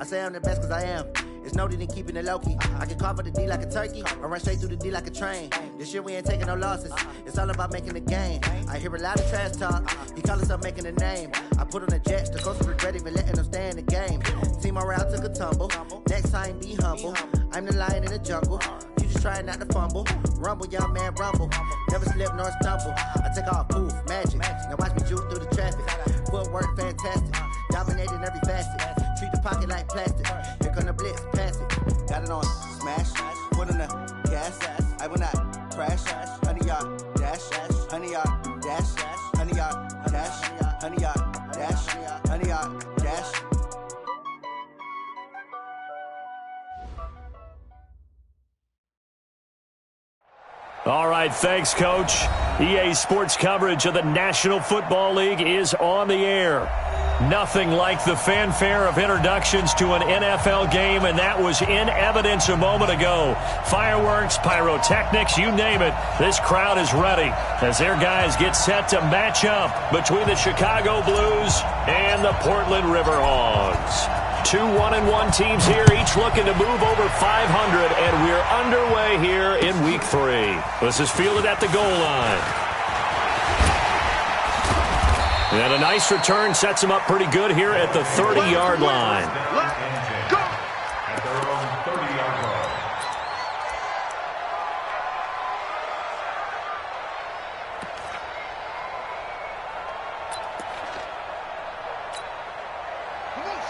I say I'm the best because I am. It's no need in keeping it low-key. I can carve up the D like a turkey or run straight through the D like a train. This year we ain't taking no losses. It's all about making the game. I hear a lot of trash talk. He call himself making a name. I put on the Jets. The coach regret even letting them stay in the game. Team morale took a tumble. Next time, be humble. I'm the lion in the jungle. You just trying not to fumble. Rumble, young man, rumble. Never slip nor stumble. I take off, poof, magic. Now watch me juke through the traffic. Footwork fantastic. Dominating every facet. Treat the pocket like plastic. Here come the blitz, pass it. Got it on smash. Put on the gas. I will not crash. 100-yard dash. 100-yard dash. 100-yard dash. 100-yard dash. 100-yard dash. All right, thanks, Coach. EA Sports coverage of the National Football League is on the air. Nothing like the fanfare of introductions to an NFL game, and that was in evidence a moment ago. Fireworks, pyrotechnics, you name it. This crowd is ready as their guys get set to match up between the Chicago Blues and the Portland Riverhogs. Two 1-1 teams here, each looking to move over 500, and we're underway here in Week 3. This is fielded at the goal line. And a nice return sets him up pretty good here at the 30-yard line. Let's go! At their own 30-yard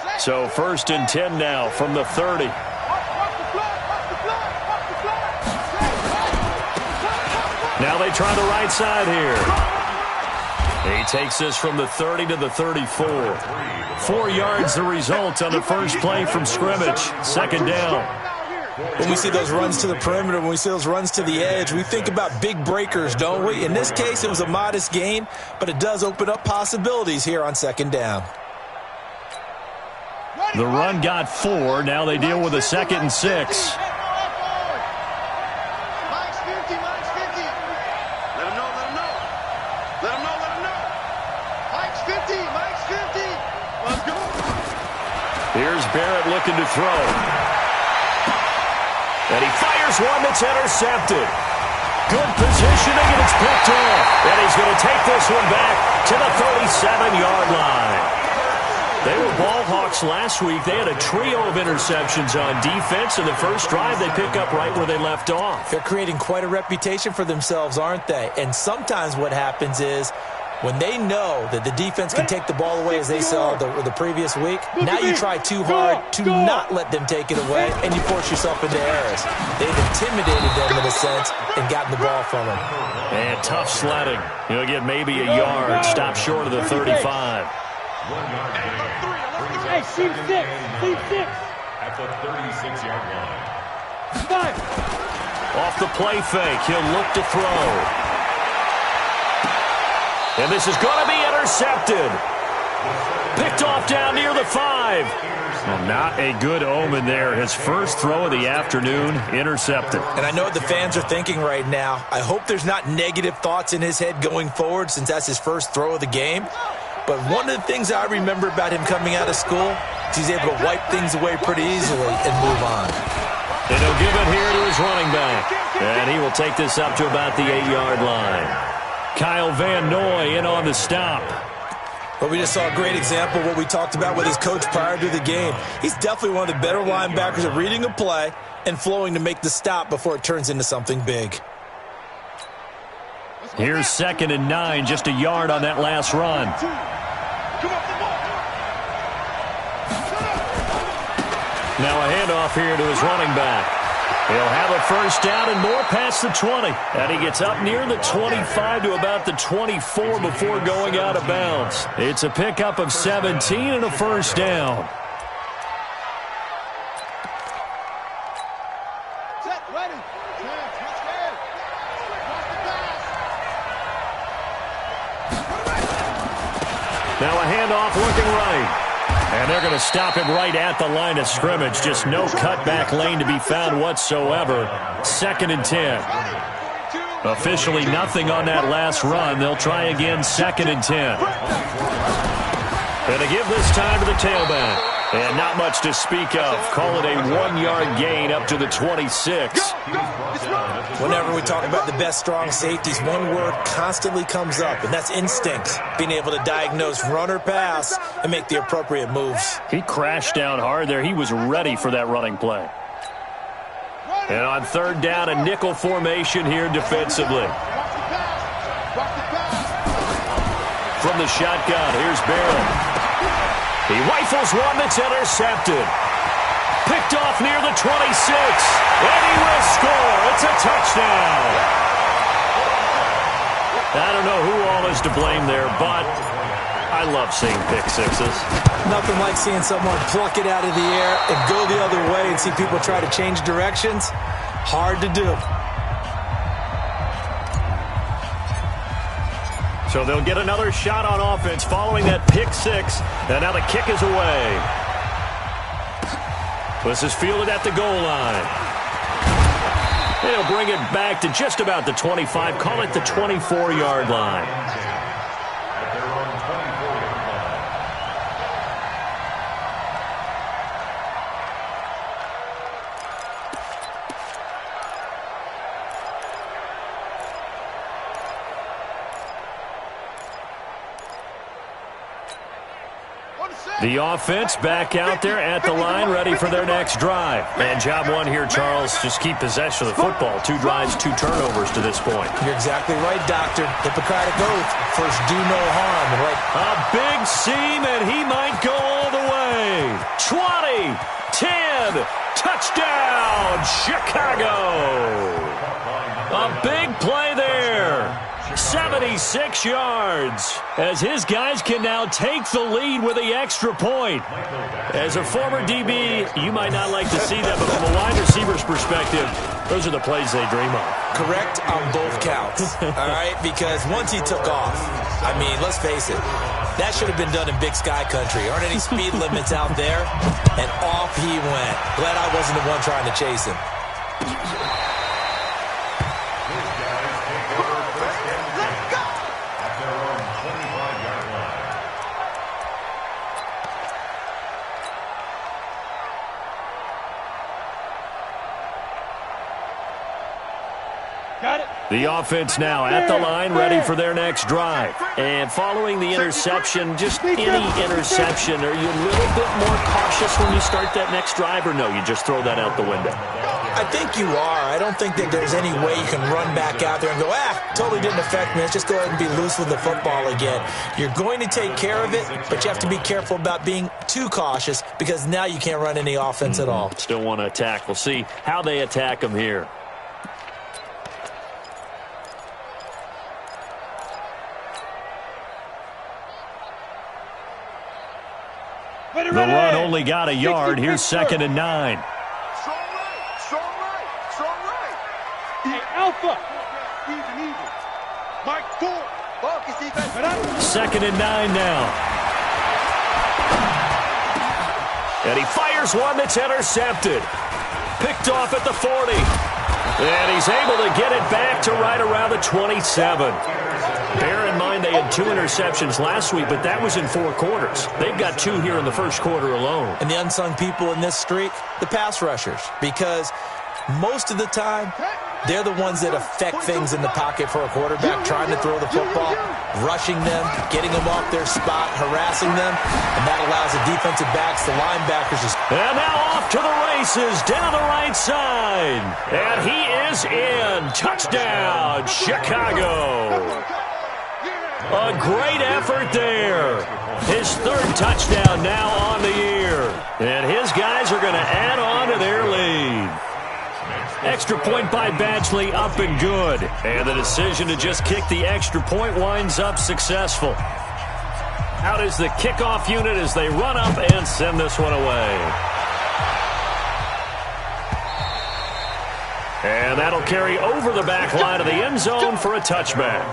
line. So 1st and 10 now from the 30. Now they try the right side here. He takes this from the 30 to the 34. 4 yards the result on the first play from scrimmage. 2nd down. When we see those runs to the perimeter, when we see those runs to the edge, we think about big breakers, don't we? In this case, it was a modest gain, but it does open up possibilities here on 2nd down. The run got 4. Now they deal with a 2nd and 6. Here's Barrett looking to throw. And he fires one that's intercepted. Good positioning, and it's picked off. And he's going to take this one back to the 37-yard line. They were ball hawks last week. They had a trio of interceptions on defense. In the first drive, they pick up right where they left off. They're creating quite a reputation for themselves, aren't they? And sometimes what happens is when they know that the defense can take the ball away, as they saw the previous week, now you try too hard to not let them take it away, and you force yourself into errors. They've intimidated them in a sense and gotten the ball from them. And tough sledding. He'll get maybe a yard. Stop short of the 35. 1 yard gain. Hey, team 6. Team 6. At the 36-yard line. 5. Off the play fake, he'll look to throw. And this is going to be intercepted. Picked off down near the 5. Well, not a good omen there. His first throw of the afternoon, intercepted. And I know what the fans are thinking right now. I hope there's not negative thoughts in his head going forward since that's his first throw of the game. But one of the things I remember about him coming out of school is he's able to wipe things away pretty easily and move on. And he'll give it here to his running back. And he will take this up to about the 8-yard line. Kyle Van Noy in on the stop. But we just saw a great example of what we talked about with his coach prior to the game. He's definitely one of the better linebackers at reading a play and flowing to make the stop before it turns into something big. Here's 2nd and 9, just a yard on that last run. Now a handoff here to his running back. He'll have a first down and more past the 20. And he gets up near the 25 to about the 24 before going out of bounds. It's a pickup of 17 and a first down. Set, ready. Now a handoff looking right. And they're going to stop him right at the line of scrimmage. Just no cutback lane to be found whatsoever. 2nd and 10. Officially nothing on that last run. They'll try again 2nd and 10. And to give this time to the tailback. And not much to speak of. Call it a 1-yard gain up to the 26. Whenever we talk about the best strong safeties, one word constantly comes up, and that's instincts. Being able to diagnose run or pass and make the appropriate moves. He crashed down hard there. He was ready for that running play. And on third down, a nickel formation here defensively. From the shotgun, here's Barron. He rifles one that's intercepted. Picked off near the 26. And he will score. It's a touchdown. I don't know who all is to blame there, but I love seeing pick sixes. Nothing like seeing someone pluck it out of the air and go the other way and see people try to change directions. Hard to do. So they'll get another shot on offense following that pick six. And now the kick is away. This is fielded at the goal line. They'll bring it back to just about the 25. Call it the 24-yard line. The offense back out there at the line, ready for their next drive. And job one here, Charles, just keep possession of the football. 2 drives, 2 turnovers to this point. You're exactly right, Doctor. Hippocratic oath. First, do no harm. Right. A big seam, and he might go all the way. 20, 10, touchdown, Chicago. A big play there. 76 yards as his guys can now take the lead with the extra point. As a former DB, you might not like to see that, but from a wide receiver's perspective, those are the plays they dream of. Correct on both counts, all right? Because once he took off, I mean, let's face it, that should have been done in Big Sky Country. Aren't any speed limits out there? And off he went. Glad I wasn't the one trying to chase him. The offense now at the line, ready for their next drive. And following the interception, just any interception, are you a little bit more cautious when you start that next drive, or no, you just throw that out the window? I think you are. I don't think that there's any way you can run back out there and go, totally didn't affect me. Let's just go ahead and be loose with the football again. You're going to take care of it, but you have to be careful about being too cautious because now you can't run any offense at all. Still want to attack. We'll see how they attack them here. The run only got a yard. Here's 2nd and 9. Strong right. Hey, Alpha. Even. Mike 4. Focus, defense. 2nd and 9 now. And he fires one that's intercepted. Picked off at the 40. And he's able to get it back to right around the 27. Bear in mind they had 2 interceptions last week, but that was in 4 quarters. They've got 2 here in the first quarter alone. And the unsung people in this streak, the pass rushers, because most of the time, they're the ones that affect things in the pocket for a quarterback, trying to throw the football, rushing them, getting them off their spot, harassing them, and that allows the defensive backs, the linebackers to... And now off to the races, down the right side. And he is in. Touchdown, Chicago. A great effort there. His 3rd touchdown now on the year. And his guys are going to add on to their lead. Extra point by Badgley, up and good. And the decision to just kick the extra point winds up successful. Out is the kickoff unit as they run up and send this one away. And that'll carry over the back line of the end zone for a touchback.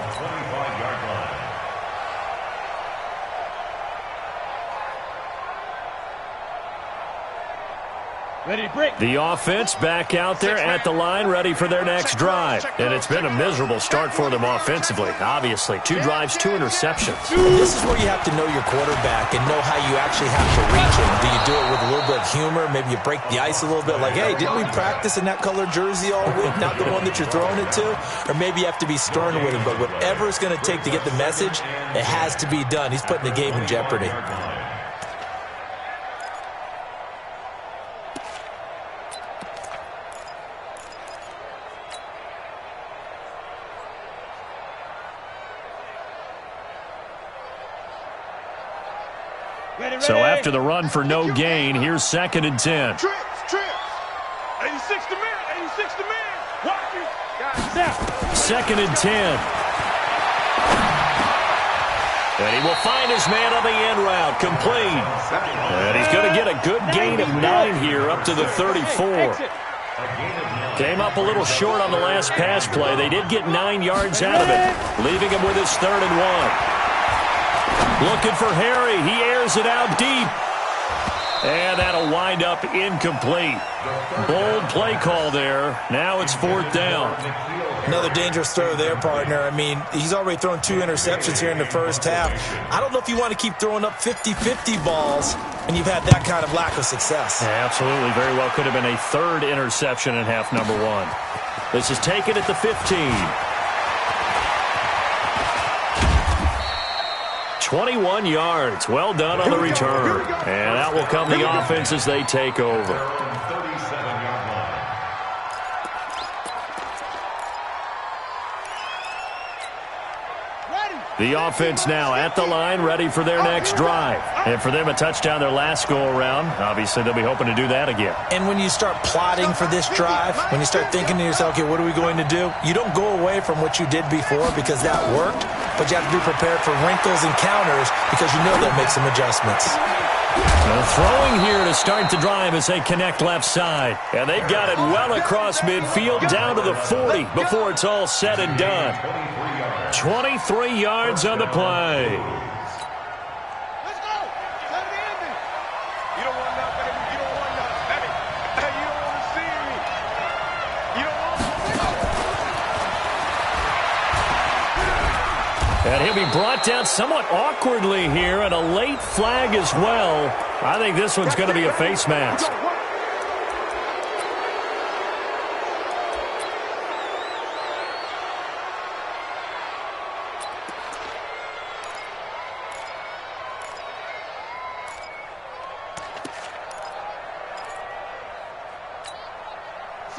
The offense back out there at the line, ready for their next drive. And it's been a miserable start for them offensively, obviously. 2 drives, 2 interceptions. This is where you have to know your quarterback and know how you actually have to reach him. Do you do it with a little bit of humor? Maybe you break the ice a little bit, like, hey, didn't we practice in that colored jersey all week, not the one that you're throwing it to? Or maybe you have to be stern with him. But whatever it's going to take to get the message, it has to be done. He's putting the game in jeopardy. So after the run for no gain, here's 2nd and 10. Trips. 86 to man. 86 to man. Watch it. Now. 2nd and 10. And he will find his man on the end route, complete. And he's going to get a good gain of 9 here, up to the 34. Came up a little short on the last pass play. They did get 9 yards out of it, leaving him with his 3rd and 1. Looking for Harry. He airs it out deep. And that'll wind up incomplete. Bold play call there. Now it's 4th down. Another dangerous throw there, partner. I mean, he's already thrown 2 interceptions here in the first half. I don't know if you want to keep throwing up 50-50 balls when you've had that kind of lack of success. Yeah, absolutely. Very well could have been a 3rd interception in half number 1. This is taken at the 15. 21 yards. Well done on the return. And that will come the offense as they take over. The offense now at the line, ready for their next drive. And for them, a touchdown their last go-around. Obviously, they'll be hoping to do that again. And when you start plotting for this drive, when you start thinking to yourself, okay, what are we going to do? You don't go away from what you did before because that worked, but you have to be prepared for wrinkles and counters because you know they'll make some adjustments. Throwing here to start the drive as they connect left side. And they've got it well across midfield down to the 40 before it's all said and done. 23 yards on the play. Let's go. You don't want that, baby. You don't want that, baby. Hey, you don't want to see me. You don't want to. And he'll be brought down somewhat awkwardly here, and a late flag as well. I think this one's going to be a face mask.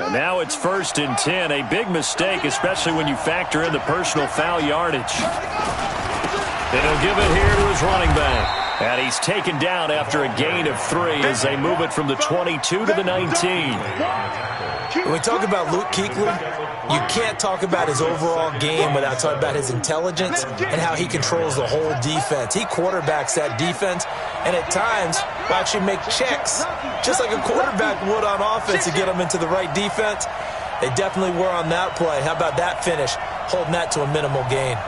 And now it's 1st and 10. A big mistake, especially when you factor in the personal foul yardage. And he'll give it here to his running back. And he's taken down after a gain of 3 as they move it from the 22 to the 19. When we talk about Luke Kuechly, you can't talk about his overall game without talking about his intelligence and how he controls the whole defense. He quarterbacks that defense, and at times will actually make checks, just like a quarterback would on offense to get them into the right defense. They definitely were on that play. How about that finish, holding that to a minimal gain?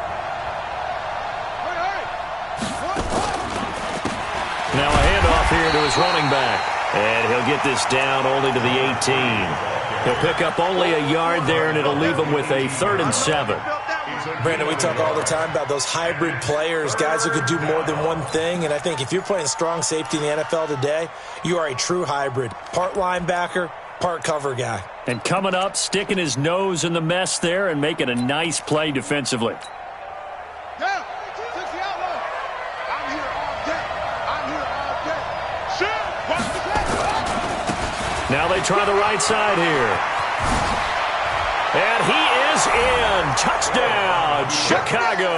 Now a handoff here to his running back. And he'll get this down only to the 18. He'll pick up only a yard there, and it'll leave him with a 3rd and 7. Brandon, we talk all the time about those hybrid players, guys who could do more than one thing. And I think if you're playing strong safety in the NFL today, you are a true hybrid. Part linebacker, part cover guy. And coming up, sticking his nose in the mess there and making a nice play defensively. Now they try the right side here. And he is in. Touchdown, Chicago.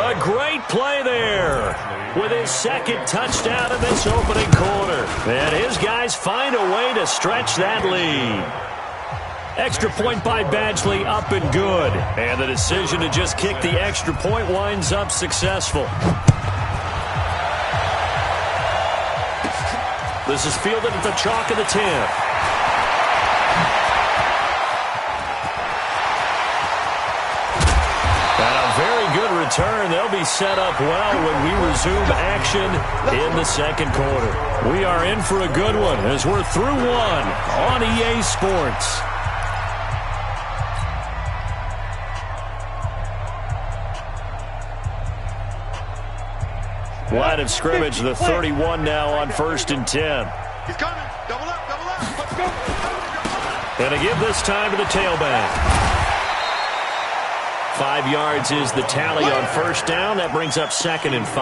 A great play there with his 2nd touchdown in this opening quarter. And his guys find a way to stretch that lead. Extra point by Badgley, up and good. And the decision to just kick the extra point winds up successful. This is fielded at the chalk of the 10. And a very good return. They'll be set up well when we resume action in the second quarter. We are in for a good one as we're through one on EA Sports. Line of scrimmage, the 31 now on 1st and 10. He's coming. Double up. Let's go. And to give this time to the tailback. 5 yards is the tally on 1st down. That brings up 2nd and 5.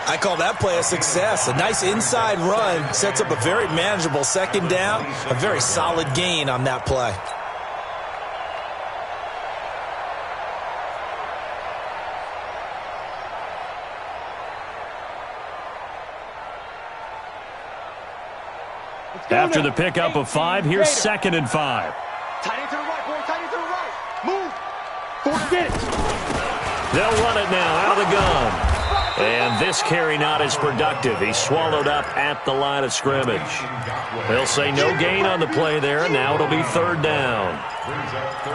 I call that play a success. A nice inside run sets up a very manageable 2nd down. A very solid gain on that play. After the pickup of 5, here's 2nd and 5. Tight end to the right, boy. Tight end to the right. Move. They'll run it now out of the gun. And this carry not as productive. He's swallowed up at the line of scrimmage. They'll say no gain on the play there, and now it'll be 3rd down.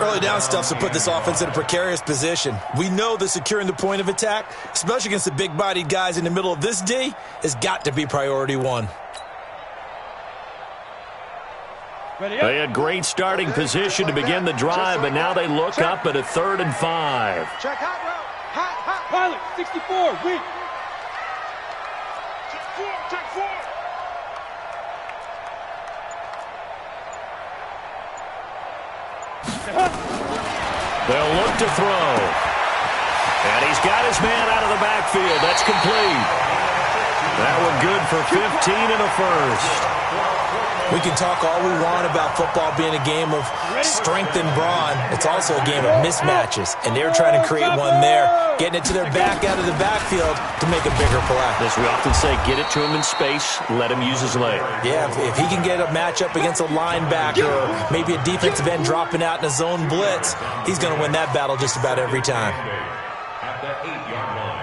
Early down stuff to put this offense in a precarious position. We know that securing the point of attack, especially against the big-bodied guys in the middle of this D, has got to be priority 1. They had great starting position to begin the drive, but now they look up at a 3rd and 5. Check hot route. Hot. Pilot, 64, weak. Check 4. They'll look to throw. And he's got his man out of the backfield. That's complete. That one good for 15 and a 1st. We can talk all we want about football being a game of strength and brawn. It's also a game of mismatches, and they're trying to create one there, getting it to their back out of the backfield to make a bigger play. As we often say, get it to him in space, let him use his leg. Yeah, if he can get a matchup against a linebacker or maybe a defensive end dropping out in a zone blitz, he's going to win that battle just about every time. At the 8-yard line.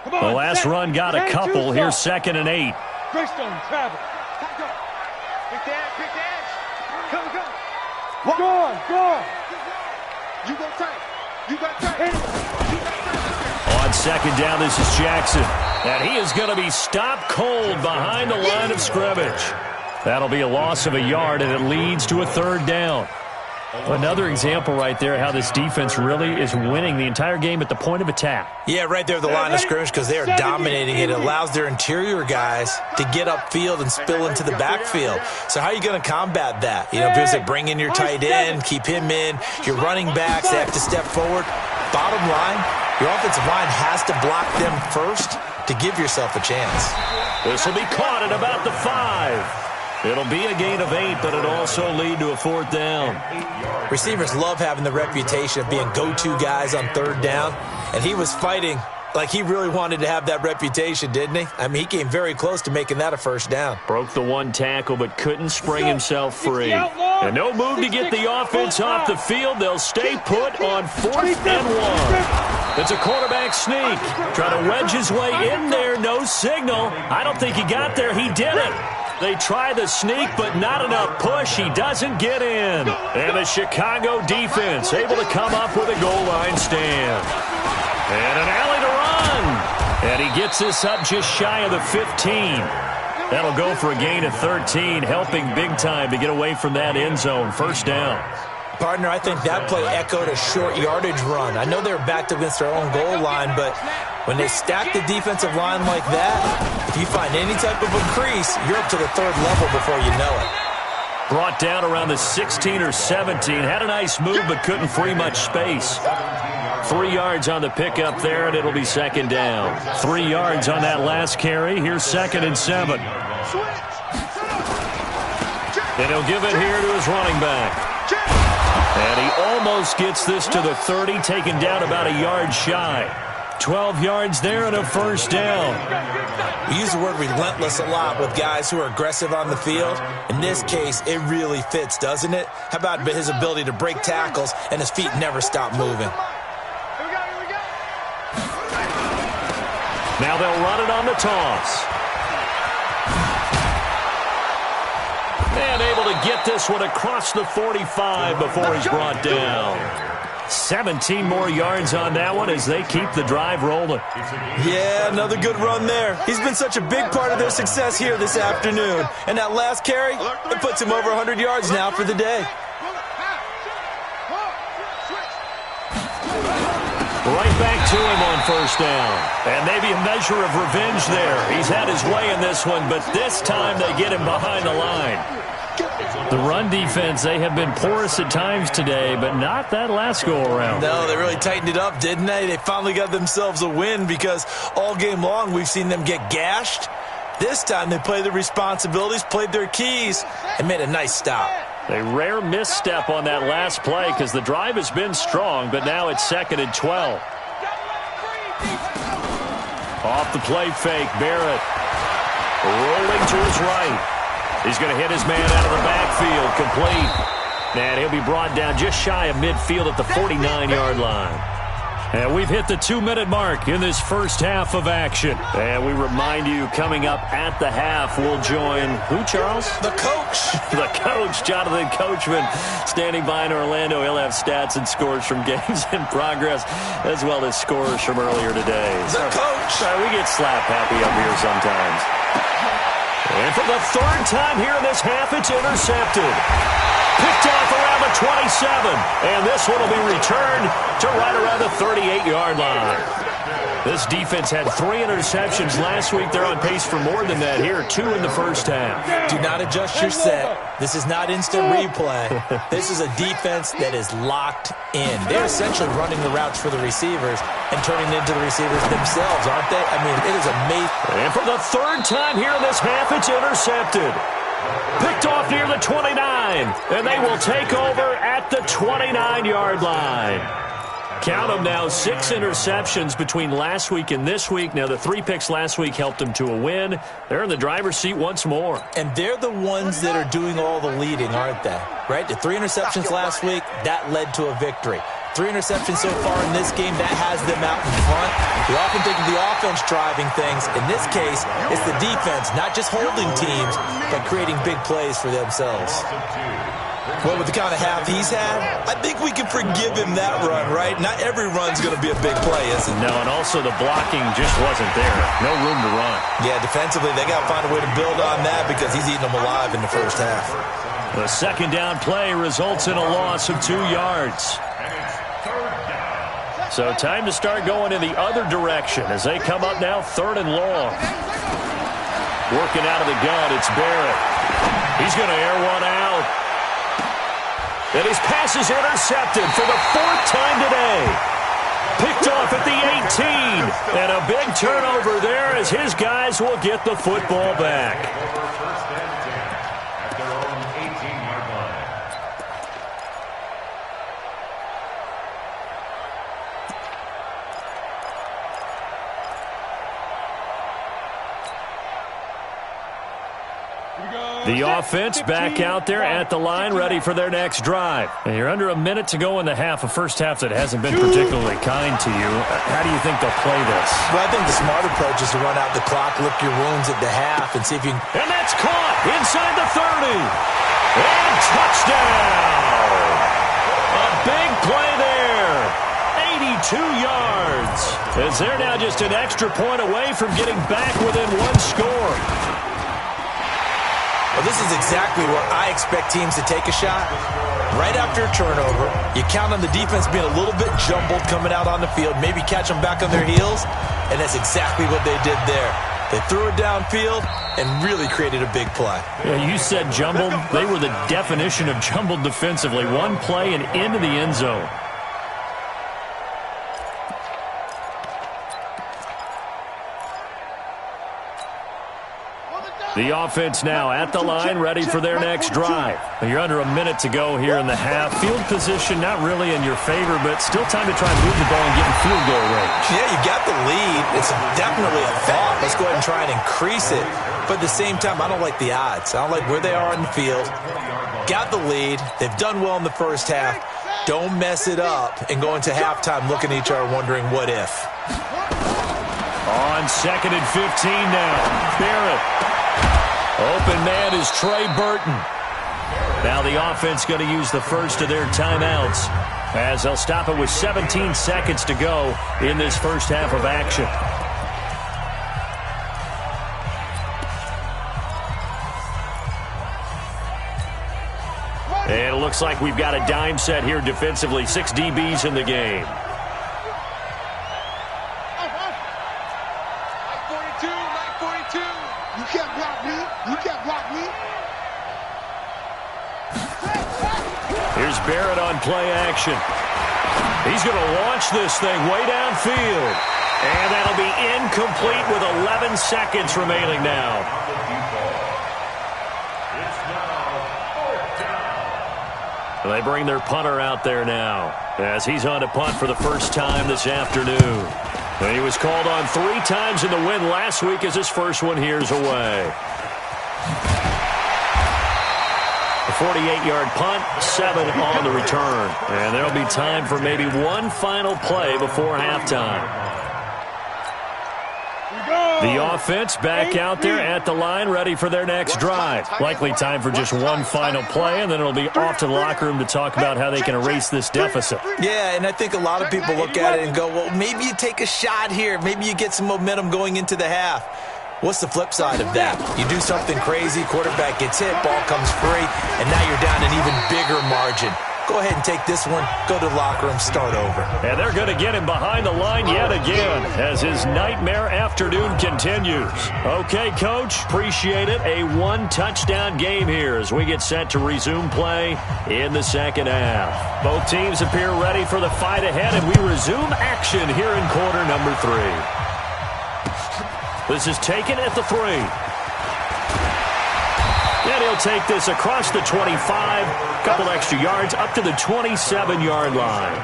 The last run got a couple. Here's 2nd and 8. Greystone, travel. Big dash. Come. Go. You go tight. You got tight. On 2nd down, this is Jackson. And he is going to be stopped cold behind the line of scrimmage. That'll be a loss of a yard, and it leads to a 3rd down. Another example right there how this defense really is winning the entire game at the point of attack. Yeah, right there at the line of scrimmage because they are dominating it. It allows their interior guys to get upfield and spill into the backfield. So how are you going to combat that? You know, if they bring in your tight end, keep him in, your running backs, they have to step forward. Bottom line, your offensive line has to block them first to give yourself a chance. This will be caught at about the 5. It'll be a gain of 8, but it'll also lead to a 4th down. Receivers love having the reputation of being go-to guys on 3rd down, and he was fighting like he really wanted to have that reputation, didn't he? I mean, he came very close to making that a 1st down. Broke the 1 tackle, but couldn't spring himself free. And no move to get the offense off the field. They'll stay put on 4th and 1. It's a quarterback sneak. Trying to wedge his way in there. No signal. I don't think he got there. He did it. They try the sneak, but not enough push. He doesn't get in. And the Chicago defense able to come up with a goal line stand. And an alley to run. And he gets this up just shy of the 15. That'll go for a gain of 13, helping big time to get away from that end zone. 1st down. Partner, I think that play echoed a short yardage run. I know they were backed against their own goal line, but when they stack the defensive line like that, if you find any type of a crease, you're up to the 3rd level before you know it. Brought down around the 16 or 17. Had a nice move, but couldn't free much space. 3 yards on the pickup there, and it'll be 2nd down. 3 yards on that last carry. Here's 2nd and 7. And he'll give it here to his running back. And he almost gets this to the 30, taken down about a yard shy. 12 yards there and a 1st down. We use the word relentless a lot with guys who are aggressive on the field. In this case, it really fits, doesn't it? How about his ability to break tackles and his feet never stop moving? Now they'll run it on the toss. And able able to get this one across the 45 before he's brought down. 17 more yards on that one as they keep the drive rolling. Yeah, another good run there. He's been such a big part of their success here this afternoon. And that last carry, it puts him over 100 yards now for the day. Right back to him on first down. And maybe a measure of revenge there. He's had his way in this one, but this time they get him behind the line. The run defense, they have been porous at times today, but not that last go-around. No, they really tightened it up, didn't they? They finally got themselves a win because all game long we've seen them get gashed. This time they played their responsibilities, played their keys, and made a nice stop. A rare misstep on that last play because the drive has been strong, but now it's 2nd and 12. Off the play fake, Barrett rolling to his right. He's going to hit his man out of the backfield, complete. And he'll be brought down just shy of midfield at the 49-yard line. And we've hit the 2-minute mark in this first half of action. And we remind you, coming up at the half, we'll join who, Charles? The coach. The coach, Jonathan Coachman, standing by in Orlando. He'll have stats and scores from games in progress, as well as scores from earlier today. The coach. We get slap happy up here sometimes. And for the third time here in this half, it's intercepted. Picked off around the 27. And this one will be returned to right around the 38-yard line. This defense had 3 interceptions last week. They're on pace for more than that here. 2 in the first half. Do not adjust your set. This is not instant replay. This is a defense that is locked in. They're essentially running the routes for the receivers and turning into the receivers themselves, aren't they? I mean, it is amazing. And for the third time here in this half, it's intercepted. Picked off near the 29. And they will take over at the 29-yard line. Count them now, 6 interceptions between last week and this week. Now, the 3 picks last week helped them to a win. They're in the driver's seat once more. And they're the ones that are doing all the leading, aren't they? Right? The 3 interceptions last week, that led to a victory. 3 interceptions so far in this game, that has them out in front. We often think of the offense driving things. In this case, it's the defense, not just holding teams, but creating big plays for themselves. Well, with the kind of half he's had, I think we can forgive him that run, right? Not every run's going to be a big play, is it? No, and also the blocking just wasn't there. No room to run. Yeah, defensively, they got to find a way to build on that because he's eating them alive in the first half. The second down play results in a loss of 2 yards. So time to start going in the other direction as they come up now 3rd and long. Working out of the gun, it's Barrett. He's going to air one out. And his pass is intercepted for the 4th time today. Picked off at the 18. And a big turnover there as his guys will get the football back. The offense back out there at the line, ready for their next drive. And you're under a minute to go in the half, a first half that hasn't been particularly kind to you. How do you think they'll play this? Well, I think the smart approach is to run out the clock, lick your wounds at the half, and see if you can... And that's caught inside the 30. And touchdown! A big play there. 82 yards. As they're now just an extra point away from getting back within 1 score. Well, this is exactly where I expect teams to take a shot. Right after a turnover, you count on the defense being a little bit jumbled coming out on the field, maybe catch them back on their heels, and that's exactly what they did there. They threw it downfield and really created a big play. Yeah, you said jumbled. They were the definition of jumbled defensively. One play and into the end zone. The offense now at the line, ready for their next drive. You're under a minute to go here in the half. Field position not really in your favor, but still time to try and move the ball and get in field goal range. Yeah, you got the lead. It's definitely a thought. Let's go ahead and try and increase it. But at the same time, I don't like the odds. I don't like where they are in the field. Got the lead. They've done well in the first half. Don't mess it up and go into halftime looking at each other wondering what if. On 2nd and 15 now. Barrett. Open man is Trey Burton. Now the offense going to use the first of their timeouts as they'll stop it with 17 seconds to go in this first half of action. And it looks like we've got a dime set here defensively. 6 DBs in the game. You can't block me. You can't block me. Here's Barrett on play action. He's going to launch this thing way downfield. And that'll be incomplete with 11 seconds remaining now. They bring their punter out there now as he's on to punt for the first time this afternoon. And he was called on 3 times in the win last week as his first one here's away. A 48-yard punt, 7 on the return. And there'll be time for maybe one final play before halftime. The offense back out there at the line, ready for their next drive. Likely time for just one final play, and then it'll be off to the locker room to talk about how they can erase this deficit. Yeah, and I think a lot of people look at it and go, well, maybe you take a shot here. Maybe you get some momentum going into the half. What's the flip side of that? You do something crazy, quarterback gets hit, ball comes free, and now you're down an even bigger margin. Go ahead and take this one, go to the locker room, start over. And they're going to get him behind the line yet again as his nightmare afternoon continues. Okay, Coach, appreciate it. A 1-touchdown game here as we get set to resume play in the second half. Both teams appear ready for the fight ahead, and we resume action here in quarter number 3. This is taken at the 3. And he'll take this across the 25, couple extra yards up to the 27-yard line.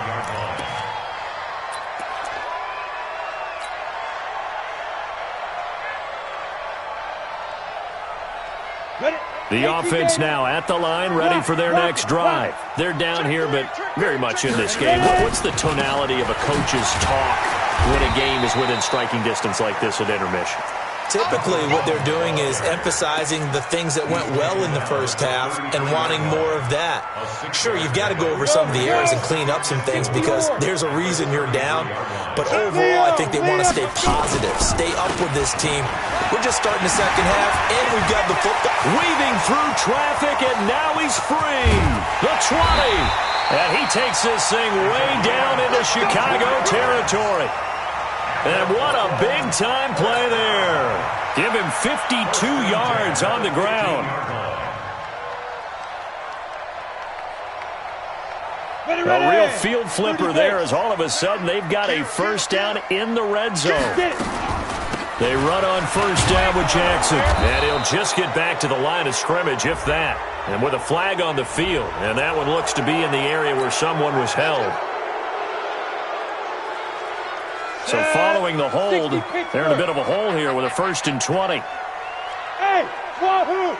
The offense now at the line, ready for their next drive. They're down here, but very much in this game. What's the tonality of a coach's talk when a game is within striking distance like this at intermission? Typically, what they're doing is emphasizing the things that went well in the first half and wanting more of that. Sure, you've got to go over some of the errors and clean up some things because there's a reason you're down. But overall, I think they want to stay positive, stay up with this team. We're just starting the second half, and we've got the football. Weaving through traffic, and now he's free. The 20. And he takes this thing way down into Chicago territory. And what a big-time play there. Give him 52 yards on the ground. A real field flipper there as all of a sudden they've got a first down in the red zone. They run on first down with Jackson. And he'll just get back to the line of scrimmage, if that. And with a flag on the field. And that one looks to be in the area where someone was held. So following the hold, they're in a bit of a hole here with a 1st and 20. Hey, wahoo!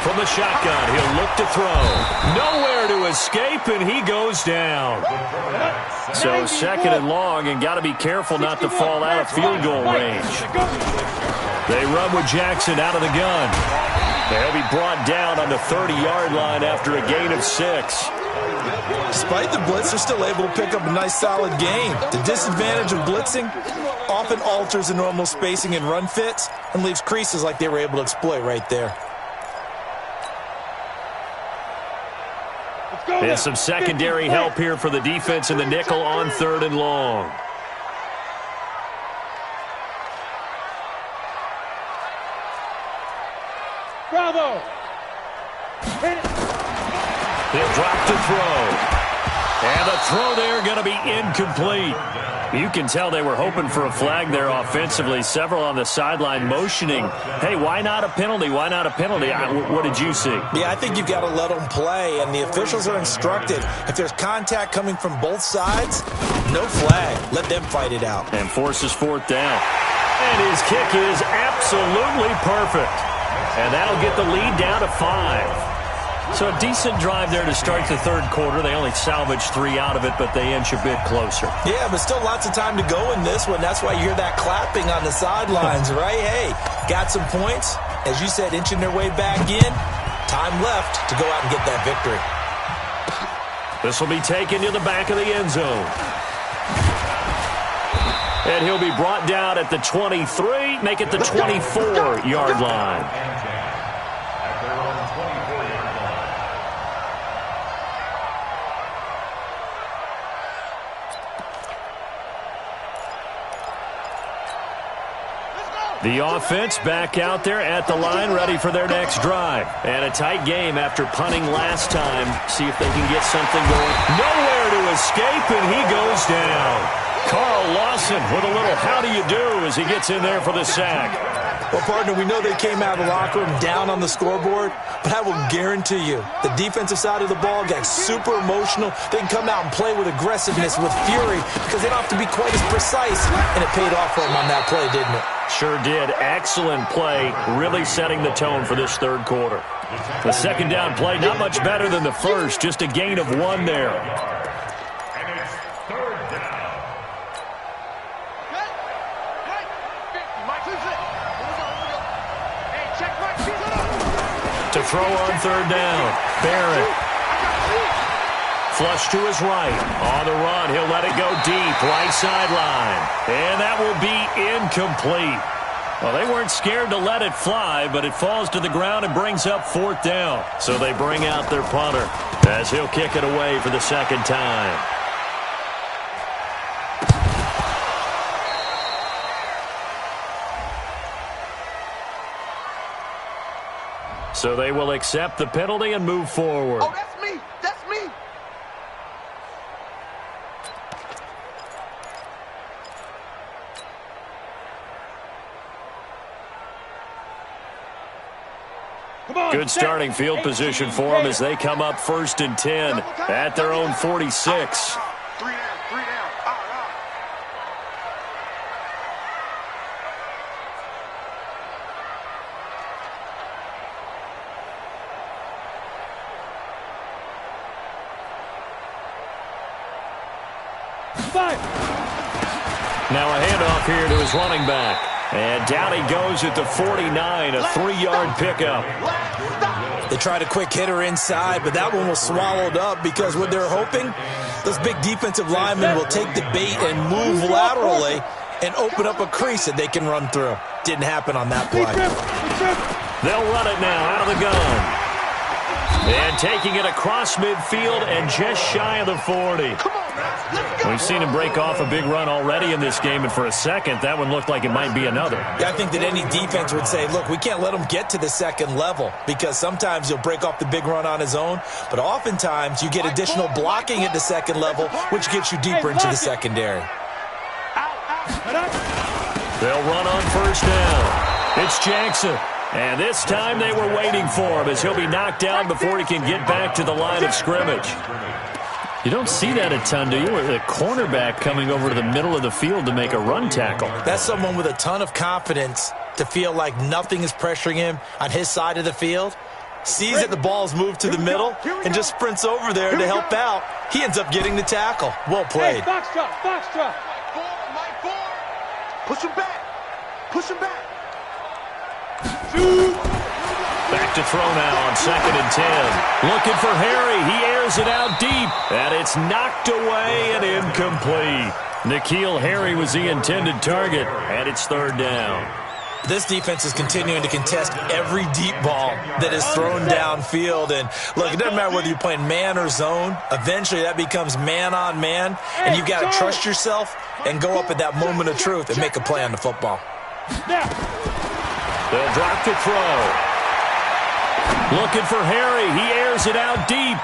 From the shotgun, he'll look to throw. Nowhere to escape, and he goes down. So 2nd and long, and got to be careful not to fall out of field goal range. They run with Jackson out of the gun. They'll be brought down on the 30-yard line after a gain of 6. Despite the blitz, they're still able to pick up a nice, solid gain. The disadvantage of blitzing often alters the normal spacing and run fits and leaves creases like they were able to exploit right there. And some secondary help here for the defense in the nickel on 3rd and long. Bravo! He'll drop to throw. And the throw there going to be incomplete. You can tell they were hoping for a flag there offensively. Several on the sideline motioning, hey, why not a penalty? Why not a penalty? What did you see? Yeah, I think you've got to let them play, and the officials are instructed. If there's contact coming from both sides, no flag. Let them fight it out. And forces 4th down. And his kick is absolutely perfect. And that'll get the lead down to 5. So a decent drive there to start the 3rd quarter. They only salvaged 3 out of it, but they inch a bit closer. Yeah, but still lots of time to go in this one. That's why you hear that clapping on the sidelines, right? Hey, got some points. as you said, inching their way back in. Time left to go out and get that victory. This will be taken to the back of the end zone. And he'll be brought down at the 23, make it the 24-yard line. The offense back out there at the line, ready for their next drive. And a tight game after punting last time. See if they can get something going. Nowhere to escape, and he goes down. Carl Lawson with a little how do you do as he gets in there for the sack. Well, partner, we know they came out of the locker room down on the scoreboard, but I will guarantee you the defensive side of the ball got super emotional. They can come out and play with aggressiveness, with fury, because they don't have to be quite as precise, and it paid off for them on that play, didn't it? Sure did. Excellent play, really setting the tone for this third quarter. The second down play, not much better than the first, just a gain of 1 there. And it's third down. To throw on third down, Barrett. Flush to his right. On the run, he'll let it go deep, right sideline. And that will be incomplete. Well, they weren't scared to let it fly, but it falls to the ground and brings up fourth down. So they bring out their punter as he'll kick it away for the second time. So they will accept the penalty and move forward. Oh, that's me. That's me. Good starting field position for them as they come up 1st and 10 at their own 46. 3 down, 3 down. Now a handoff here to his running back. And down he goes at the 49, a 3-yard pickup. They tried a quick hitter inside, but that one was swallowed up because what they're hoping, those big defensive linemen will take the bait and move laterally and open up a crease that they can run through. Didn't happen on that play. They'll run it now out of the gun. And taking it across midfield and just shy of the 40. We've seen him break off a big run already in this game, and for a second, that one looked like it might be another. Yeah, I think that any defense would say, look, we can't let him get to the second level because sometimes he'll break off the big run on his own, but oftentimes you get additional blocking at the second level, which gets you deeper into the secondary. They'll run on first down. It's Jackson. And this time they were waiting for him as he'll be knocked down before he can get back to the line of scrimmage. You don't see that a ton, do you? With a cornerback coming over to the middle of the field to make a run tackle. That's someone with a ton of confidence to feel like nothing is pressuring him on his side of the field. Sees that the ball's moved to the middle and just sprints over there to help out. He ends up getting the tackle. Well played. Hey, foxtrot. Push him back. Push him back. Back to throw now on 2nd and 10. Looking for Harry. He airs it out deep. And it's knocked away and incomplete. N'Keal Harry was the intended target. And it's third down. This defense is continuing to contest every deep ball that is thrown downfield. And, look, it doesn't matter whether you're playing man or zone. Eventually that becomes man on man. And you've got to trust yourself and go up at that moment of truth and make a play on the football. They'll drop to throw. Looking for Harry. He airs it out deep.